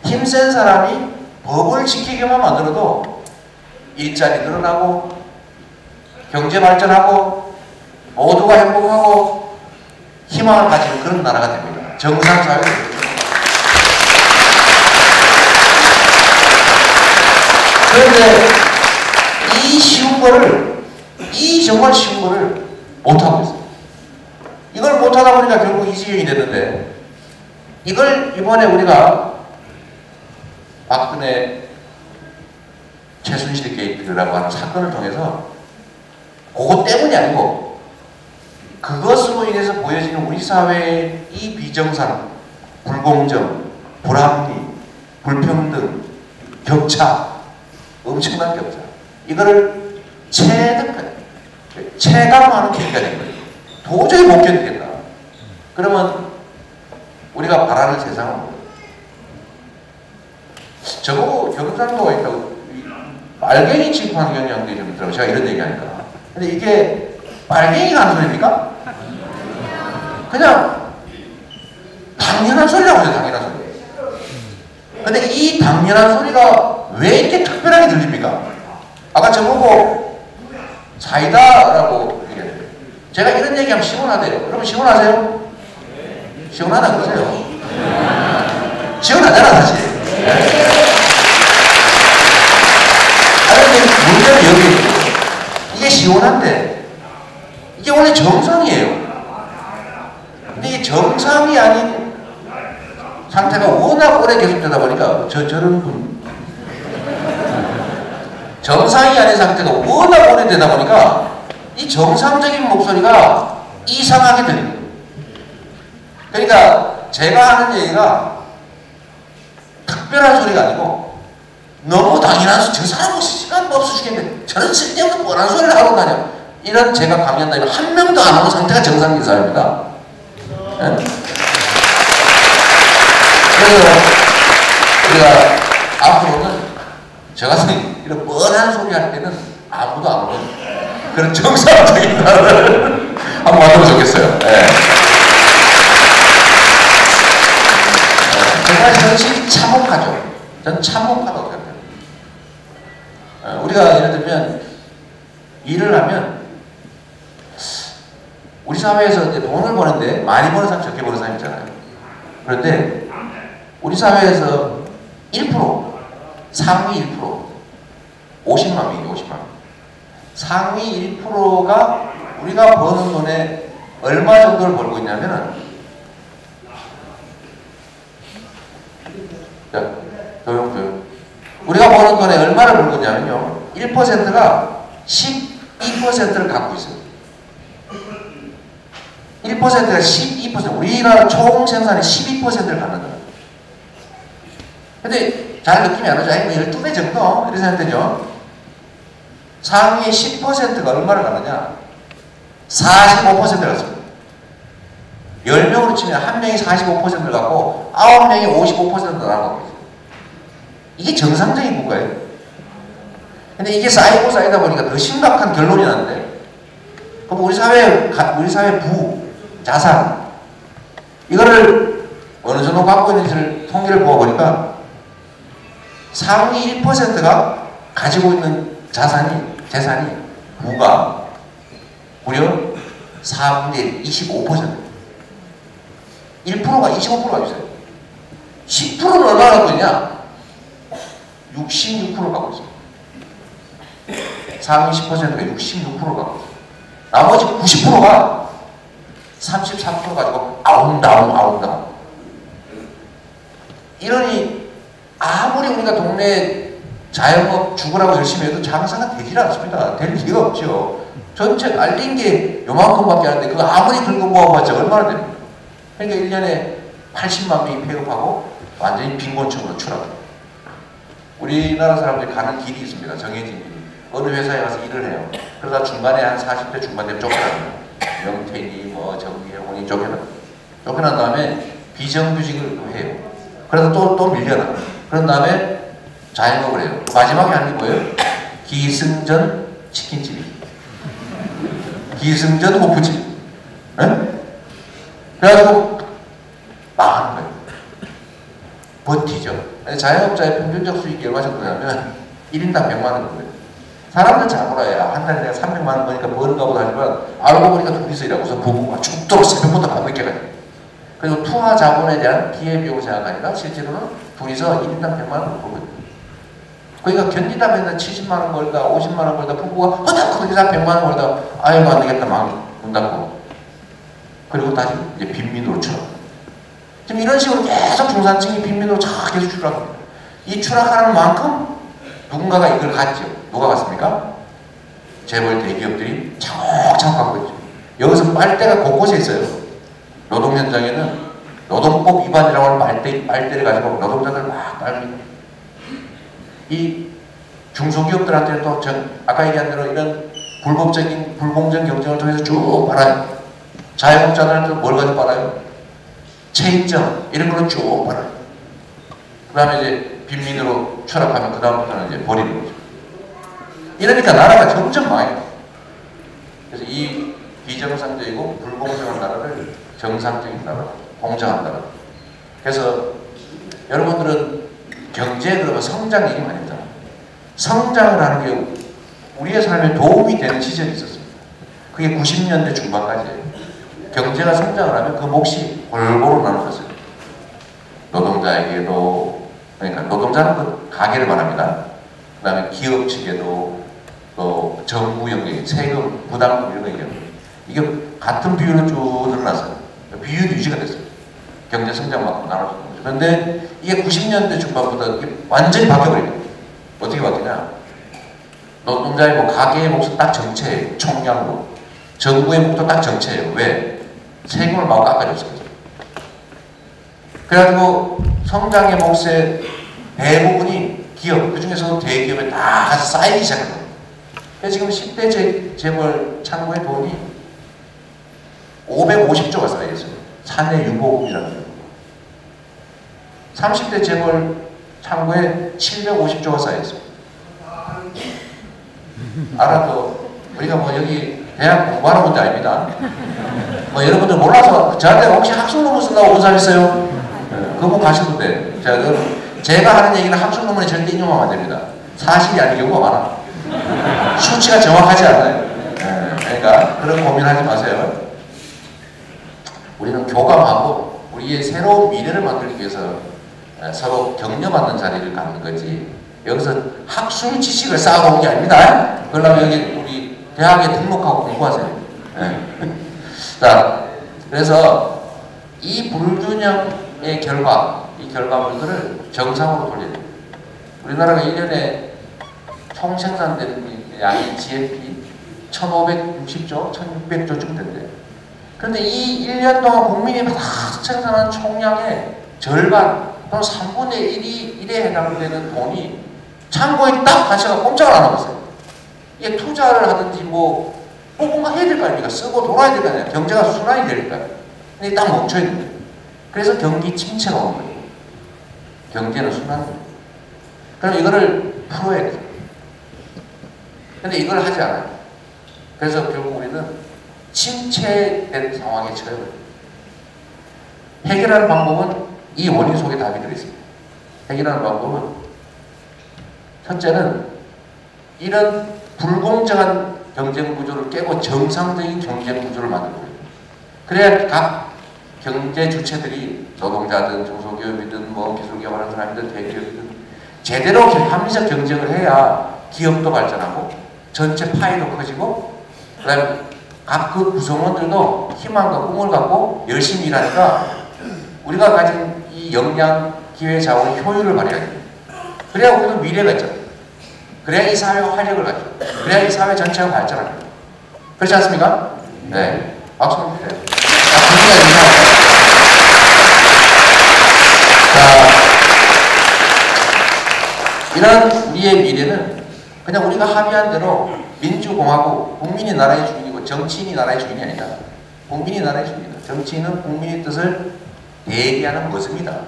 힘센 사람이 법을 지키기만 만들어도 일자리 늘어나고 경제 발전하고 모두가 행복하고 희망을 가지는 그런 나라가 됩니다. 정상사회가 됩니다. 그런데 이 정말 쉬운 거를 못하고 있어요. 이걸 못하다 보니까 결국 이 지경이 됐는데 이걸 이번에 우리가 박근혜 최순실 게이트라고 하는 사건을 통해서 그것 때문이 아니고 그것으로 인해서 보여지는 우리 사회의 이 비정상, 불공정, 불합리, 불평등, 격차, 엄청난 격차 이거를 체감하는 계기가 된 거예요. 도저히 못 견디겠다. 그러면 우리가 바라는 세상은 뭐예요? 저보고 경상도가 있다고 빨갱이 취급하는 경향들이 좀 있더라고요. 제가 이런 얘기하니까. 근데 이게 빨갱이가 하는 소리입니까? 그냥 당연한 소리라고 해요. 당연한 소리. 근데 이 당연한 소리가 왜 이렇게 특별하게 들립니까? 아까 저보고 사이다라고 얘기했어요. 제가 이런 얘기하면 시원하대요. 여러분 시원하세요? 시원하다 그러세요? 시원하잖아 사실. 그런데 문제는 여기 있고 이게 시원한데 이게 원래 정상이에요. 근데 이게 정상이 아닌 상태가 워낙 오래 계속되다 보니까 저런 분 정상이 아닌 상태가 워낙 오래되다 보니까 이 정상적인 목소리가 이상하게 들리는 거예요. 그러니까 제가 하는 얘기가 특별한 소리가 아니고 너무 당연한 소리, 저 사람은 시간 없어 죽겠는데 저런 쓸데없는 뻔한 소리를 하고 다녀. 이런 제가 강연다니면 한 명도 안 하는 상태가 정상인 사람입니다. 네? 그래서 우리가 앞으로는 저 같은 이런 뻔한 소리 할 때는 아무도 안 오는 그런 정상적인 나라를 한번 만들면 좋겠어요. 네. 정말 현실이 참혹하죠. 저는 참혹하다고 생각해요. 우리가 예를 들면 일을 하면 우리 사회에서 이제 돈을 버는데 많이 버는 사람, 적게 버는 사람 있잖아요. 그런데 우리 사회에서 1%, 상위 1%, 50만 명이에요. 50만 명. 상위 1%가 우리가 버는 돈에 얼마 정도를 벌고 있냐면은, 자, 조용. 우리가 버는 돈에 얼마를 벌고 있냐면요, 1%가 12%를 갖고 있어요. 1%가 12%, 우리나라 총 생산의 12%를 갖는 거예요. 근데 잘 느낌이 안 오죠? 아니, 뭐 12배 정도? 이렇게 생각되죠? 상위 10%가 얼마를 갖느냐? 45%를 갖습니다. 10명으로 치면 한 명이 45%를 갖고 9명이 55%를 나가고 있어요. 이게 정상적인 국가예요. 근데 이게 쌓이고 쌓이다 보니까 더 심각한 결론이 나는데, 그럼 우리 사회 자산, 이거를 어느 정도 갖고 있는지를 통계를 보아보니까 상위 1%가 가지고 있는 재산이 부가 무려 4분의 25%. 1%가 25%가 있어요. 10%는 얼마나 갖고 있냐? 66% 갖고 있어요. 상위 10%가 66% 갖고 있어요. 나머지 90%가 34% 가지고 아웅다웅. 이러니 아무리 우리가 동네 자영업 죽으라고 열심히 해도 장사가 되질 않습니다. 될 리가 없죠. 전체 알린 게 요만큼밖에 안 되는데 그거 아무리 긁어 모아봤자 얼마나 됩니까? 그러니까 1년에 80만 명이 폐업하고 완전히 빈곤층으로 추락해요. 우리나라 사람들이 가는 길이 있습니다. 정해진 길이. 어느 회사에 가서 일을 해요. 그러다 중간에 한 40대 중반 되면 쫓겨납니다. 명태니 정기영원이 쫓겨난 다음에 비정규직을 해요. 그래서 또 밀려나. 그런 다음에 자영업을 해요. 마지막에 하는 게 뭐예요? 기승전 치킨집이. 기승전 호프집. 네? 그래가지고 망하는 거예요. 버티죠. 자영업자의 평균적 수익이 얼마 정도냐면 1인당 100만 원 거예요. 사람들 잘 몰라요. 한 달에 내가 300만 원 버니까 버는가 보다 하지만 알고 보니까 둘이서 일하고서 부부가 죽도록 새벽부터 밤늦게 가요. 그리고 투하 자본에 대한 기회비용을 생각하니까 실제로는 둘이서 1인당 100만 원을 벌고 있어요. 그러니까 견디다 맨날 70만 원 벌다 50만 원 벌다 부부가 허덕허덕 100만 원 벌다 아이고 안 되겠다 막 문 닫고 그리고 다시 이제 빈민으로 추락. 지금 이런 식으로 계속 중산층이 빈민으로 계속 추락합니다. 이 추락하는 만큼 누군가가 이걸 갔죠. 누가 갔습니까? 재벌 대기업들이 차곡차곡 갖고 있죠. 여기서 빨대가 곳곳에 있어요. 노동 현장에는 노동법 위반이라고 하는 빨대를 가지고 노동자들 막 빨립니다. 이 중소기업들한테는 또 아까 얘기한 대로 이런 불공정 경쟁을 통해서 쭉 빨아요. 자영업자들한테는 뭘 가지고 빨아요? 체인점 이런 걸로 쭉 빨아요. 그 다음에 이제 빈민으로 추락하면 그 다음부터는 이제 버리는 거죠. 이러니까 나라가 점점 망해요. 그래서 이 비정상적이고 불공정한 나라를 정상적인 나라, 공정한 나라. 그래서 여러분들은 경제에 그러면 성장 얘기 많이 했잖아요. 성장을 하는 게 우리의 삶에 도움이 되는 시절이 있었습니다. 그게 90년대 중반까지예요. 경제가 성장을 하면 그 몫이 골고루 나눠졌어요. 노동자에게도, 그러니까 노동자는 그 가게를 말합니다. 그 다음에 기업 측에도 또 정부 영역에 세금, 부담금 이런 거 얘기합니다. 이게 같은 비율로 쭉 늘어났어요. 비율이 유지가 됐어요. 경제 성장만큼 나눠졌던 거죠. 그런데 이게 90년대 중반부터 이게 완전히 바뀌어버립니다. 어떻게 바뀌냐? 노동자의 뭐 가계의 몫은 딱 정체예요. 총량으로. 정부의 몫도 딱 정체예요. 왜? 세금을 막 깎아줬어요. 그래가지고 성장의 몫의 대부분이 기업, 그 중에서도 대기업에 다 같이 쌓이기 시작한 거예요. 그래서 지금 10대 재벌 창고의 돈이 550조가 쌓여있어요. 사내 유보금이라는 거. 30대 재벌 창고에 750조가 쌓여있어요. 알아도 우리가 뭐 여기 대학 공부하는 것도 아닙니다. 뭐 여러분들 몰라서 저한테 혹시 학술 논문 쓴다고 온 사람 있어요? 그거 가셔도 돼. 제가 하는 얘기는 학술 논문에 절대 인용하면 안 됩니다. 사실이 아닌 경우가 많아. 수치가 정확하지 않아요. 그러니까 그런 고민하지 마세요. 우리는 교감하고 우리의 새로운 미래를 만들기 위해서 서로 격려받는 자리를 갖는 거지, 여기서 학술 지식을 쌓아놓은 게 아닙니다. 그러려면 여기 우리 대학에 등록하고 공부하세요. 자, 그래서 이 불균형의 결과, 이 결과물들을 정상으로 돌려야 돼요. 우리나라가 1년에 총 생산되는 양이 GNP 1560조, 1600조쯤 된대요. 그런데 이 1년 동안 국민이 다 생산한 총량의 절반 또는 3분의 1에 해당되는 돈이 창고에 딱 가시가 꼼짝을 안 하고 있어요. 이게 투자를 하든지 뭐 뭔가 해야 될 거 아닙니까? 쓰고 돌아야 될 거 아니에요. 경제가 순환이 되니까. 근데 딱 멈춰있는 거예요. 그래서 경기 침체가 오는 거예요. 경제는 순환입니다. 그럼 이거를 풀어야 돼요. 근데 이걸 하지 않아요. 그래서 결국 우리는 침체된 상황에 처해버려요. 해결하는 방법은 이 원인 속에 답이 들어있습니다. 해결하는 방법은 첫째는 이런 불공정한 경쟁 구조를 깨고 정상적인 경쟁 구조를 만들고 있어요. 그래야 각 경제 주체들이 노동자든 중소기업이든 뭐 기술기업 하는 사람이든 대기업이든 제대로 합리적 경쟁을 해야 기업도 발전하고 전체 파이도 커지고 그다음에 각 그 구성원들도 희망과 꿈을 갖고 열심히 일하니까 우리가 가진 이 역량, 기회, 자원의 효율을 발휘해야 됩니다. 그래야 우리도 미래가 있잖아요. 그래야 이 사회가 활력을 갖죠. 그래야 이 사회 전체가 발전합니다. 그렇지 않습니까? 네. 박수 한번 주세요. 자, 이런 우리의 미래는 그냥 우리가 합의한 대로 민주공화국, 국민이 나라의 주인이고 정치인이 나라의 주인이 아니다. 국민이 나라의 주인이다. 정치인은 국민의 뜻을 대기하는 모습이다.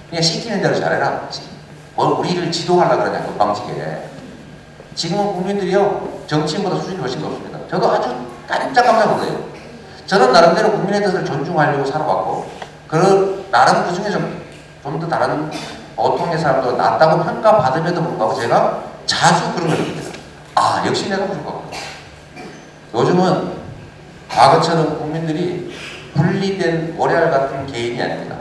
그냥 시키는 대로 잘해라. 뭘 우리를 지도하려고 그러냐, 건방지게. 지금은 국민들이요, 정치인보다 수준이 훨씬 높습니다. 저도 아주 깜짝 놀라요. 저는 나름대로 국민의 뜻을 존중하려고 살아왔고, 나름 그 중에 좀 더 다른 보통의 사람도 낫다고 평가받음에도 불구하고 제가 자주 그런 걸 느낍니다. 아, 역시 내가 부족하고. 요즘은 과거처럼 국민들이 분리된 모래알 같은 개인이 아닙니다.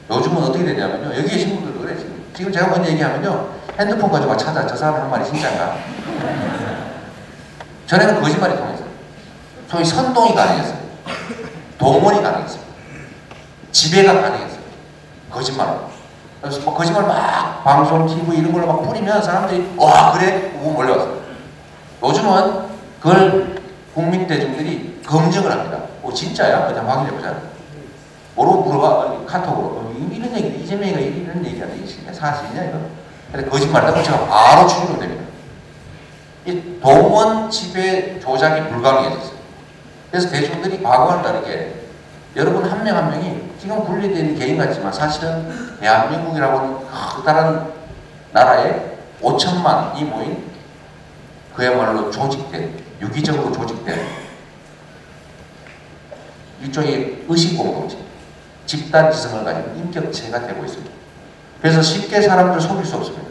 요즘은 어떻게 되냐면요, 여기 계신 분들도 그래. 지금 제가 먼저 얘기하면요, 핸드폰 가지고 찾아. 저 사람 한 말이 진짜인가? 전에는 거짓말이 통했어요. 소위 선동이 가능했어요. 동원이 가능했어요. 지배가 가능했어요. 거짓말로. 그래서 뭐 거짓말 막 방송, TV 이런 걸로 막 뿌리면 사람들이 와 그래? 하고 몰려왔어요. 요즘은 그걸 국민 대중들이 검증을 합니다. 진짜야? 그냥 확인해보자. 뭐로 물어봐? 카톡으로. 이런 얘기, 이재명이가 이런 얘기하네. 이게 사실이냐 이거? 근데 거짓말이라고 제가 바로 추리로 됩니다. 이 동원 지배 조작이 불가능해졌어요. 그래서 대중들이 과거와는 다르게 여러분 한 명 한 명이 지금 분리된 개인 같지만 사실은 대한민국이라고 하는 커다란 나라에 5천만이 모인 그야말로 조직된, 유기적으로 조직된 일종의 의식공동체, 집단지성을 가진 인격체가 되고 있습니다. 그래서 쉽게 사람들을 속일 수 없습니다.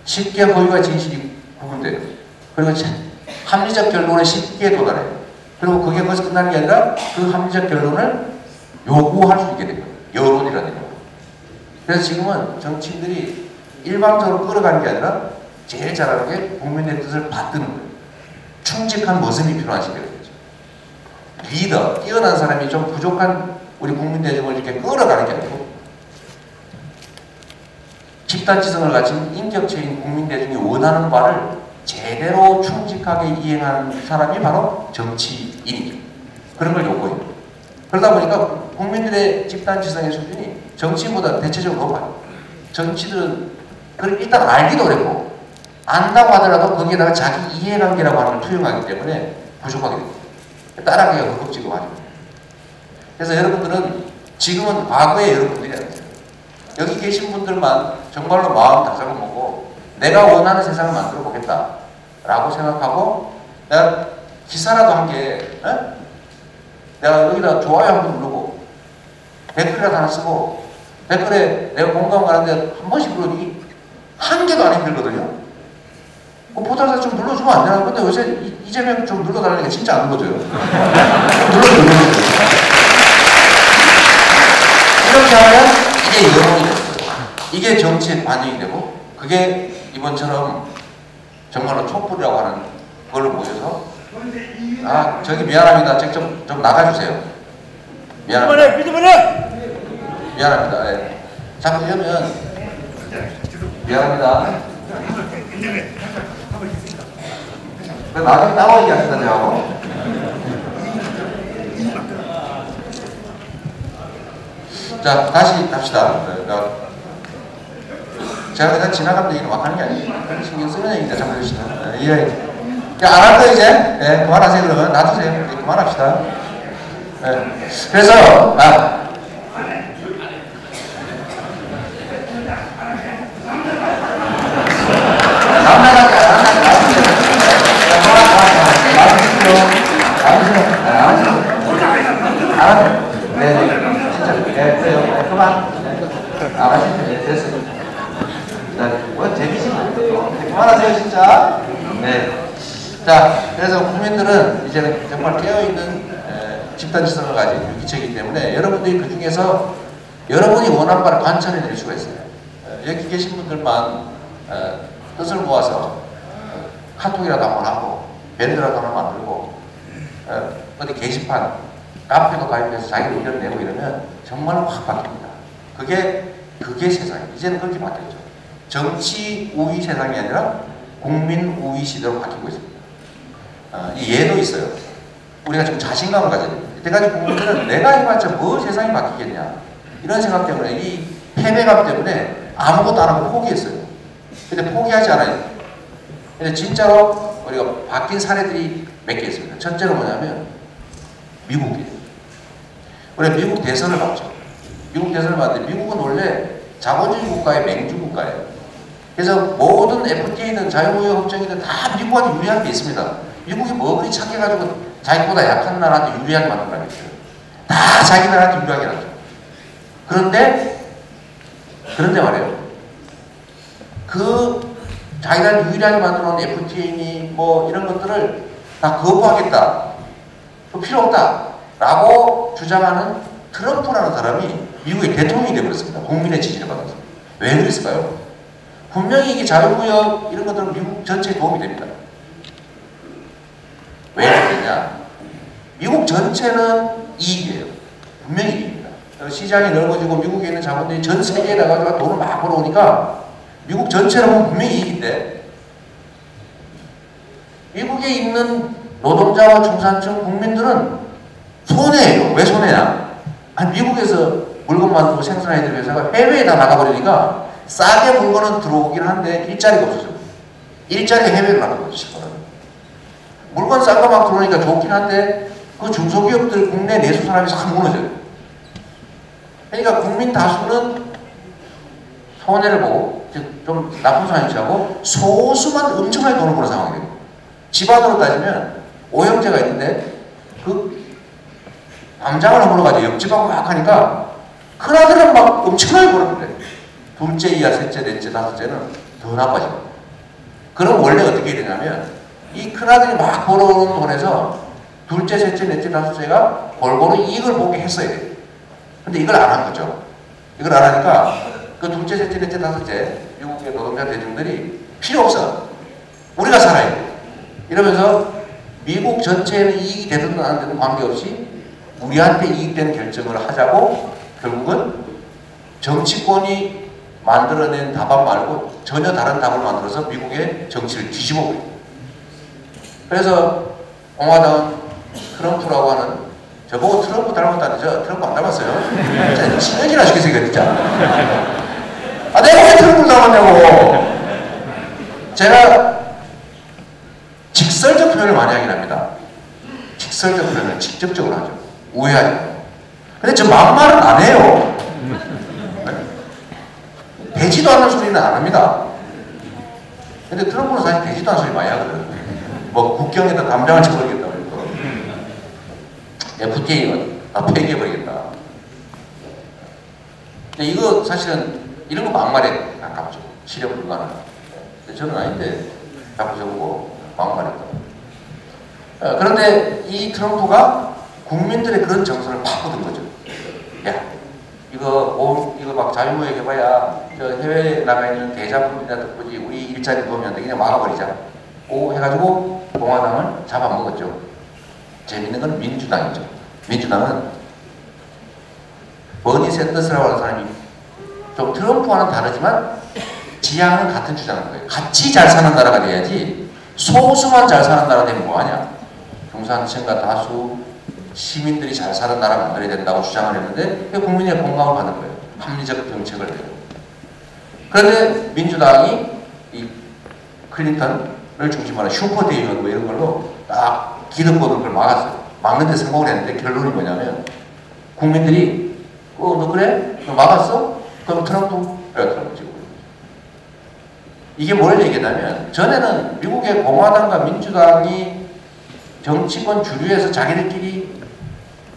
쉽게 허위와 진실이 구분돼요. 그리고 합리적 결론에 쉽게 도달해요. 그리고 그게 거기서 끝나는 게 아니라 그 합리적 결론을 요구할 수 있게 됩니다. 여론이라는 거. 그래서 지금은 정치인들이 일방적으로 끌어가는 게 아니라 제일 잘하는 게 국민의 뜻을 받드는 거예요. 충직한 모습이 필요한 시대가 되죠. 리더, 뛰어난 사람이 좀 부족한 우리 국민 대중을 이렇게 끌어가는 게 아니고 집단지성을 가진 인격체인 국민 대중이 원하는 바를 제대로 충직하게 이행하는 사람이 바로 정치인이죠. 그런 걸 요구해요. 그러다 보니까 국민들의 집단 지성의 수준이 정치인보다 대체적으로 높아요. 정치들은 그걸 일단 알기도 어렵고 안다고 하더라도 거기에다가 자기 이해관계라고 하는 걸 투영하기 때문에 부족하게 됩니다. 따라가기가 흑급지급하죠. 그래서 여러분들은 지금은 과거의 여러분들이 아니에요. 여기 계신 분들만 정말로 마음 다잡아 먹고 내가 원하는 세상을 만들어 보겠다 라고 생각하고 내가 기사라도 한 게 내가 여기다 좋아요 한번 누르고 댓글이라도 하나 쓰고 댓글에 내가 공감 가는데 한 번씩 누르니 한 개도 안 힘들거든요. 포털사 좀 눌러주면 안 되나? 근데 요새 이재명 좀 눌러달라니까 진짜 안 눌러줘요. 눌러줘요. 이렇게 하면 이게 여론이 됐어요. 이게 정치에 반영이 되고 그게 이번처럼 정말로 촛불이라고 하는 걸로 모여서 아 저기 미안합니다. 좀 나가주세요. 미안합니다. 미안합니다. 네. 자꾸 이러면 미안합니다. 나중에 따로 얘기하신다 저하고. 자 다시 갑시다. 제가 그냥 지나가면 얘기는 막 하는 게 아니에요. 신경 쓰는 얘기니까 잘 보여주시다. 안 할 거 이제? 네, 그만하세요 그러면. 놔두세요. 네, 그만합시다. 네. 그래서 남나라게 됐어요. 뭐 재미있는 그만하세요 진짜. 네. 자 그래서 국민들은 이제는 정말 깨어있는 집단 지성을 가진 유기체이기 때문에 여러분들이 그 중에서 여러분이 원하는 바를 관철해낼 수가 있어요. 여기 계신 분들만 뜻을 모아서 카톡이라도 한번 하고 밴드라도 하나 만들고 어디 게시판 카페도 가입해서 자기 의견 내고 이러면 정말 확 바뀝니다. 그게 세상이에요. 이제는 그렇게 바뀌었죠. 정치 우위 세상이 아니라 국민 우위 시대로 바뀌고 있습니다. 이 예도 있어요. 우리가 좀 자신감을 가져야 됩니다. 이때까지 국민들은 내가 해봤자 뭐 세상이 바뀌겠냐 이런 생각 때문에 이 패배감 때문에 아무것도 안 하고 포기했어요. 근데 포기하지 않아요. 근데 진짜로 우리가 바뀐 사례들이 몇 개 있습니다. 첫째로 뭐냐면 미국이에요. 우리가 미국 대선을 봤죠. 미국 대선을 봤는데 미국은 원래 자본주의 국가의 맹주 국가예요. 그래서 모든 FTA든 자유무역 협정이든 다 미국한테 유리한 게 있습니다. 미국이 뭐 그리 착해가지고 자기보다 약한 나라한테 유리하게 만든다는 게 있어요. 다 자기 나라한테 유리하게 하죠. 그런데 말이에요. 그 자기가 유리하게 만들어 놓은 FTA니 뭐 이런 것들을 다 거부하겠다. 필요 없다. 라고 주장하는 트럼프라는 사람이 미국의 대통령이 되어버렸습니다. 국민의 지지를 받아서. 왜 그랬을까요? 분명히 이게 자유무역 이런 것들은 미국 전체에 도움이 됩니다. 왜 그러냐? 미국 전체는 이익이에요. 분명히 이익입니다. 시장이 넓어지고 미국에 있는 자본들이 전 세계에 나가서 돈을 막 벌어오니까 미국 전체로 보면 분명히 이익인데 미국에 있는 노동자와 중산층 국민들은 손해예요. 왜 손해냐? 아니 미국에서 물건 만들고 생산해야 회사가 해외에 다 나가버리니까 싸게 물건은 들어오긴 한데 일자리가 없어져. 일자리가 해외로 나가버리죠. 물건 싼 거 막 들어오니까 좋긴 한데 그 중소기업들 국내 내수 산업이 싹 무너져요. 그러니까 국민 다수는 손해를 보고 좀 나쁜 상황이 취하고 소수만 엄청나게 돈을 버는 상황이 돼요. 집안으로 따지면 오형제가 있는데 그 담장을 허물어가지고 옆집하고 막 하니까 큰아들은 막 엄청나게 벌었는데 둘째, 이하, 셋째, 넷째, 다섯째는 더 나빠집니다. 그럼 원래 어떻게 해야 되냐면 이 큰아들이 막 벌어오는 돈에서 둘째, 셋째, 넷째, 다섯째가 골고루 이익을 보게 했어야 돼요. 근데 이걸 안 한 거죠. 이걸 안 하니까 그 둘째, 셋째, 넷째, 다섯째 미국의 노동자 대중들이 필요 없어. 우리가 살아야 돼. 이러면서 미국 전체에는 이익이 되든 안 되든 관계없이 우리한테 이익되는 결정을 하자고 결국은 정치권이 만들어낸 답안 말고 전혀 다른 답을 만들어서 미국의 정치를 뒤집어 버립니다. 그래서 공화당은 트럼프라고 하는, 저보고 트럼프 닮았다는데 저 트럼프 안 닮았어요. 진짜 친해지나 죽겠어요 진짜. 아 내가 왜 트럼프를 닮았냐고. 제가 직설적 표현을 많이 하긴 합니다. 직설적 표현을 직접적으로 하죠. 오해하지 마요. 근데 저 막말은 안 해요. 되지도 않는 소리는 안 합니다. 근데 트럼프는 사실 되지도 않는 소리 많이 하거든. 뭐 국경에다 담장을 쳐버리겠다 그러고 FTA가 폐기해버리겠다. 근데 이거 사실은 이런 거 막말에 가깝죠. 실현 불가능. 저는 아닌데 자꾸 저보고 막말했다. 그런데 이 트럼프가 국민들의 그런 정서를 바꾸는 거죠. 야, 이거 막 자유무역 해봐야 저 해외에 나가 있는 대자본이나 보지 우리 일자리 도움이 안 돼. 그냥 막아버리자. 오 해가지고 공화당을 잡아먹었죠. 재밌는 건 민주당이죠. 민주당은 버니 샌더스라고 하는 사람이 좀 트럼프와는 다르지만 지향은 같은 주장을 거예요. 같이 잘 사는 나라가 돼야지 소수만 잘 사는 나라 되면 뭐하냐. 중산층과 다수 시민들이 잘 사는 나라 만들어야 된다고 주장을 했는데 국민의 공감을 받는 거예요. 합리적 정책을 내고. 그런데 민주당이 이 클린턴을 중심으로 슈퍼대의원 뭐 이런 걸로 딱 기득권을 그걸 막았어요. 막는데 성공을 했는데 결론이 뭐냐면 국민들이 너 그래? 너 막았어? 그럼 트럼프? 그래 트럼프 지금. 이게 뭘 얘기하냐면 전에는 미국의 공화당과 민주당이 정치권 주류에서 자기들끼리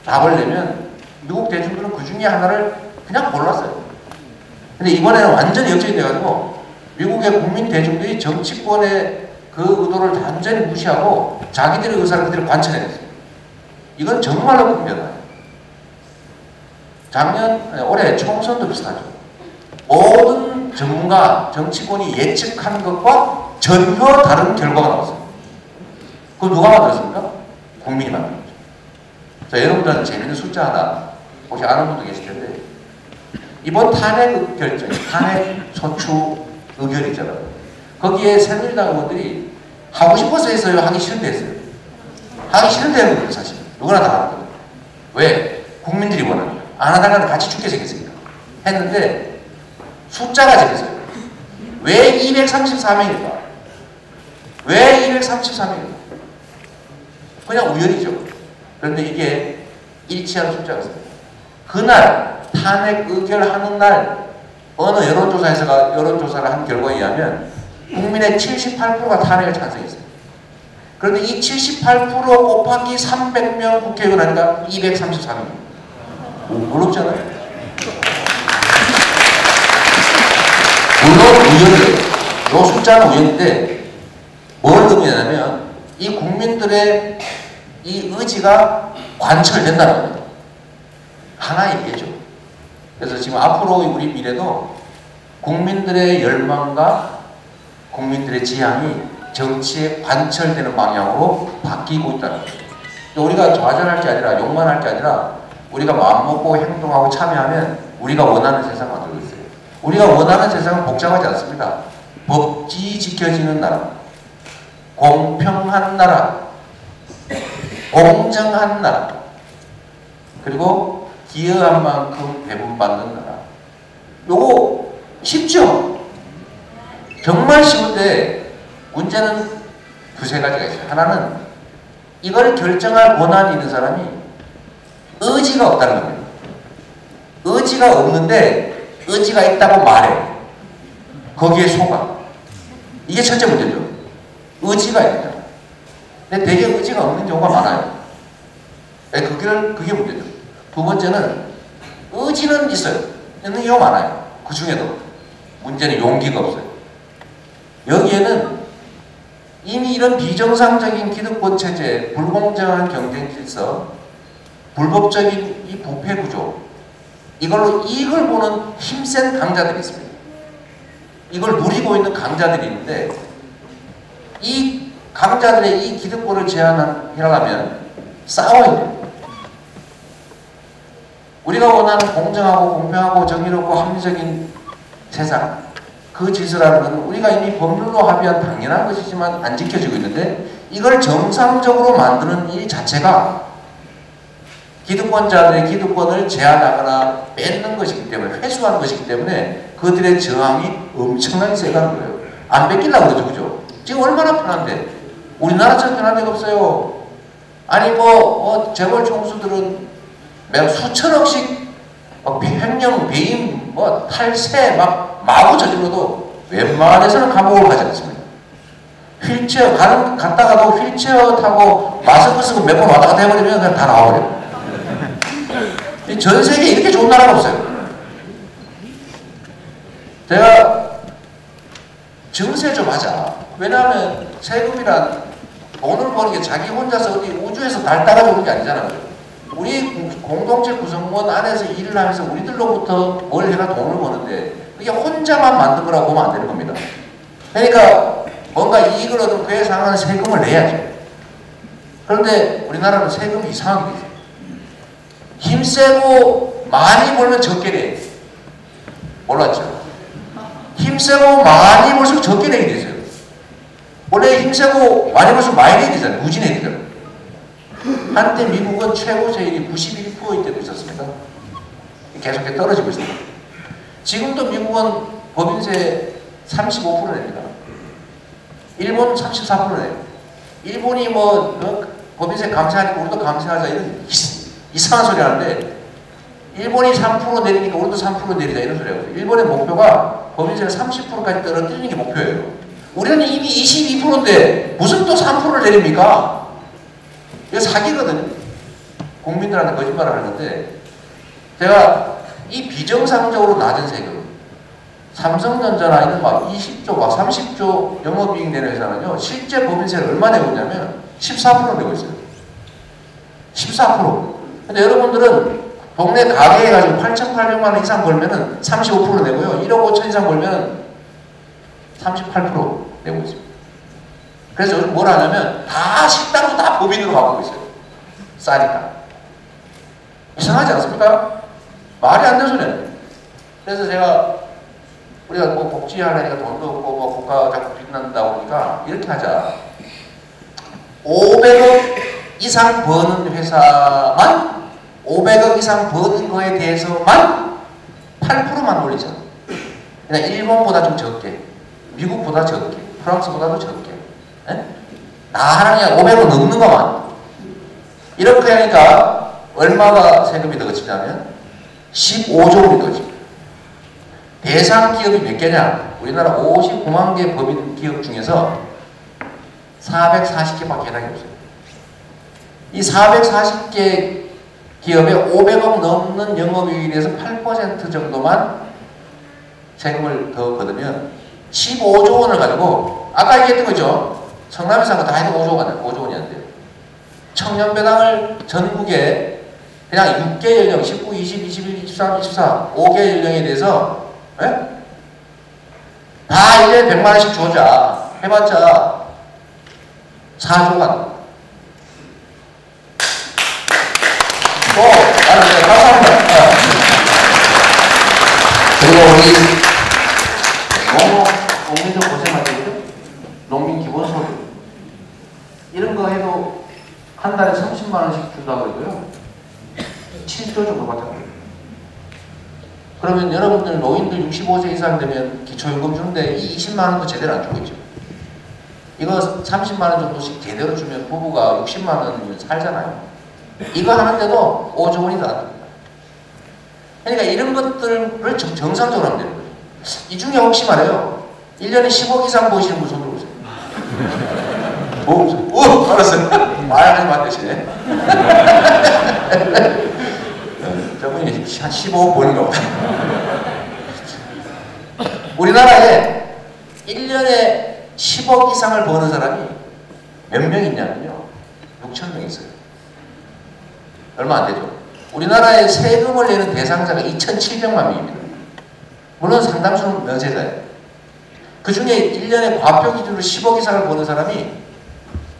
답을 내면 미국 대중들은 그 중에 하나를 그냥 골랐어요. 근데 이번에는 완전히 역전이 돼가지고 미국의 국민 대중들이 정치권의 그 의도를 완전히 무시하고 자기들의 의사를 그대로 관철해냈어요. 이건 정말로 큰 변화예요. 올해 총선도 비슷하죠. 모든 전문가, 정치권이 예측한 것과 전혀 다른 결과가 나왔어요. 그걸 누가 만들었습니까? 국민이 만들었죠. 자, 여러분들은 재밌는 숫자 하나 혹시 아는 분도 계실 텐데 이번 탄핵 결정, 탄핵 소추 의결 있잖아요. 거기에 새누리당 의원들이 하고 싶어서 했어요? 하기 싫은데 했어요? 하기 싫은데 했는 거예요, 사실. 누구나 다 하는 거예요. 왜? 국민들이 원하는 거예요. 안 하다가는 같이 죽게 생겼으니까. 했는데 숫자가 재밌어요. 왜 234명일까? 왜 234명일까? 그냥 우연이죠. 그런데 이게 일치하는 숫자가 있어요. 그날 탄핵 의결하는 날 어느 여론조사를 한 결과에 의하면 국민의 78%가 탄핵을 찬성했어요. 그런데 이 78% 곱하기 300명 국회의원 하니까 234명. 어렵잖아요. 물론 우연이에요. 이 숫자는 우연인데 뭘 의미하냐면 이 국민들의 이 의지가 관철된다는 거예요. 하나의 얘기죠. 그래서 지금 앞으로 우리 미래도 국민들의 열망과 국민들의 지향이 정치에 관철되는 방향으로 바뀌고 있다는 거예요. 우리가 좌절할 게 아니라 욕만 할 게 아니라 우리가 마음먹고 행동하고 참여하면 우리가 원하는 세상 만들고 있어요. 우리가 원하는 세상은 복잡하지 않습니다. 법지 지켜지는 나라, 공평한 나라, 공정한 나라, 그리고 기여한 만큼 배분받는 나라. 요거 쉽죠? 정말 쉬운데 문제는 두세 가지가 있어요. 하나는 이걸 결정할 권한이 있는 사람이 의지가 없다는 겁니다. 의지가 없는데 의지가 있다고 말해. 거기에 속아. 이게 첫째 문제죠. 의지가 있다. 근데 되게 의지가 없는 경우가 많아요. 그게 문제죠. 두 번째는 의지는 있어요. 있는 경우가 많아요. 그 중에도 문제는 용기가 없어요. 여기에는 이미 이런 비정상적인 기득권 체제, 불공정한 경쟁 질서, 불법적인 이 부패 구조, 이걸로 이익을 보는 힘센 강자들이 있습니다. 이걸 누리고 있는 강자들이 있는데 이 강자들의 이 기득권을 제한하려면 싸워야 돼요. 우리가 원하는 공정하고 공평하고 정의롭고 합리적인 세상, 그 질서라는 것은 우리가 이미 법률로 합의한 당연한 것이지만 안 지켜지고 있는데 이 이걸 정상적으로 만드는 일 자체가 기득권자들의 기득권을 제한하거나 뺏는 것이기 때문에, 회수하는 것이기 때문에 그들의 저항이 엄청나게 세다는 거예요. 안 뺏기려고 그러죠, 그죠? 지금 얼마나 편한데? 우리나라처럼 편한 데가 없어요. 아니 재벌 총수들은 매 수천억씩 횡령, 배임, 탈세 마구 저질러도 웬만해서는 감옥을 가지 않습니다. 휠체어 갔다가도 휠체어 타고 마스크 쓰고 몇 번 왔다 갔다 해버리면 그냥 다 나와버려요. 전 세계에 이렇게 좋은 나라가 없어요. 제가 증세 좀 하자. 왜냐하면 세금이란 돈을 버는 게 자기 혼자서 어디 우주에서 달 따라서 오는 게 아니잖아요. 우리 공동체 구성원 안에서 일을 하면서 우리들로부터 뭘 해가 돈을 버는데 그게 혼자만 만든 거라고 보면 안 되는 겁니다. 그러니까 뭔가 이익을 얻은 그에 상한 세금을 내야죠. 그런데 우리나라는 세금이 이상하게 돼 있어요. 힘세고 많이 벌면 적게 내. 몰랐죠? 힘세고 많이 벌수록 적게 내게 되세요. 원래 힘세고 많이 벌수록 많이 내야 되잖아요. 무지 내야 되잖아요. 한때 미국은 최고 세율이 91%일 때도 있었습니다. 계속 떨어지고 있습니다. 지금도 미국은 법인세 35% 냅니다. 일본은 34% 내요. 일본이 법인세 감세하니까 우리도 감세하자 이런 이상한 소리 하는데 일본이 3% 내리니까 우리도 3% 내리자 이런 소리 하고 일본의 목표가 법인세를 30%까지 떨어뜨리는 게 목표예요. 우리는 이미 22%인데 무슨 또 3%를 내립니까? 이거 사기거든요. 국민들한테 거짓말을 하는데 제가 이 비정상적으로 낮은 세금 삼성전자나 이런 20조, 30조 영업이익 내는 회사는요 실제 법인세를 얼마 내고 있냐면 14% 내고 있어요. 14%. 근데 여러분들은 동네 가게에 가지고 8,800만 원 이상 벌면은 35% 내고요. 1억 5천 이상 벌면 38% 내고 있습니다. 그래서 요즘 뭘 하냐면 다 식당도 다 법인으로 바꾸고 있어요. 싸니까. 이상하지 않습니까? 말이 안 되는 소리예요. 그래서 제가 우리가 복지하려니까 돈도 없고 국가가 자꾸 빚난다 보니까 이렇게 하자. 500억 이상 버는 회사만 500억 이상 버는 거에 대해서만 8%만 올리자. 그냥 일본보다 좀 적게, 미국보다 적게, 프랑스보다도 적게. 다 하나냐 500억 넘는 것만. 이렇게 하니까 얼마가 세금이 더 거치냐면 15조 원이 더 거칩니다. 대상 기업이 몇 개냐? 우리나라 59만 개 법인 기업 중에서 440개밖에 해당이 없어요. 이 440개 기업의 500억 넘는 영업이익에 대해서 8% 정도만 세금을 더 걷으면 15조 원을 가지고 아까 얘기했던 거죠. 성남에서 다 해도 5조 원이 안 돼요. 청년배당을 전국에 그냥 6개 연령 19, 20, 21, 23, 24 5개 연령에 대해서 다 1년에 100만 원씩 줘자 해봤자 4조가 감사합니다. 그리고 우리 농민들 고생하겠죠? 농민 기본소득 이런 거 해도 한 달에 30만 원씩 준다고 그러고요. 7조 정도 받아요. 그러면 여러분들 노인들 65세 이상 되면 기초연금 주는데 이 20만 원도 제대로 안 주고 있죠. 이거 30만 원 정도씩 제대로 주면 부부가 60만 원이면 살잖아요. 이거 하는데도 5조 원이 더 안 됩니다. 그러니까 이런 것들을 정상적으로 하면 되는 거예요. 이 중에 혹시 말해요. 1년에 10억 이상 버시는 분 손 들어보세요. 오! 알았어요. 말하지 마 대신에. 저분이 한 15억 버는 거 같아요. 우리나라에 1년에 10억 이상을 버는 사람이 몇 명 있냐면요. 6천 명 있어요. 얼마 안 되죠. 우리나라에 세금을 내는 대상자가 2,700만 명입니다. 물론 상당수는 면세자예요. 그 중에 1년에 과표 기준으로 10억 이상을 버는 사람이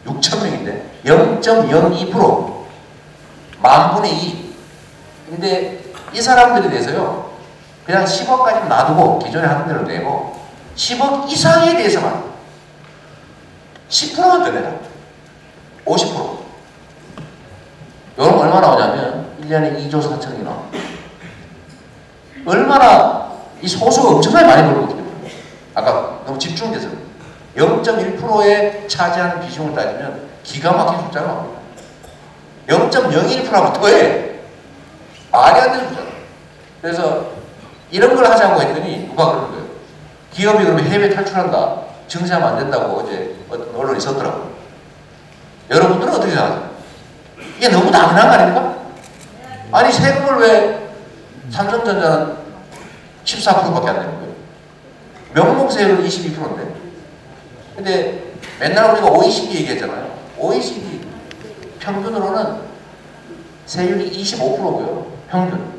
6천 명인데 0.02% 만분의 2. 근데 이 사람들에 대해서요 그냥 10억까지 놔두고 기존에 하는 대로 내고 10억 이상에 대해서만 10%만 더 내라. 50%. 요럼 얼마 나오냐면 1년에 2조 4천억이 나와. 얼마나 이 소수가 엄청나게 많이 벌거든요. 아까 너무 집중돼서 0.1%에 차지하는 비중을 따지면 기가 막힌 숫자가 나옵니다. 0.01%하면 더해. 말이 안 되는 숫자다. 그래서 이런 걸 하자고 했더니 누가 그러는 거예요. 기업이 그러면 해외 탈출한다. 증세하면 안 된다고 어제 언론에 썼더라고요. 여러분들은 어떻게 생각하세요? 이게 너무 당연한 거 아닙니까? 아니 세금을 왜 삼성전자는 14%밖에 안 되는 거예요? 명목세율은 22%인데. 근데 맨날 우리가 OECD 얘기했잖아요. OECD 평균으로는 세율이 25%고요. 평균.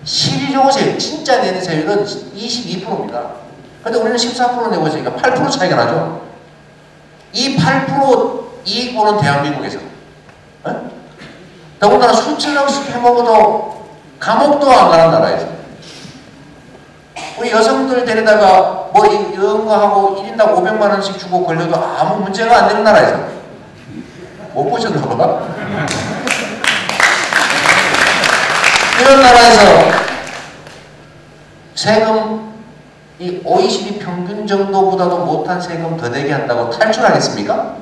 실효세율, 진짜 내는 세율은 22%입니다. 근데 우리는 14% 내고 있으니까 8% 차이가 나죠. 이 8% 이익 보는 대한민국에서 더군다나 수천억씩 해먹어도 감옥도 안 가는 나라에서 우리 여성들 데려다가 뭐 이런 거 하고 1인당 500만 원씩 주고 걸려도 아무 문제가 안 되는 나라에서 못 보셨나 봐. 이런 나라에서 세금 이 OECD 평균 정도보다도 못한 세금 더 내게 한다고 탈출하겠습니까?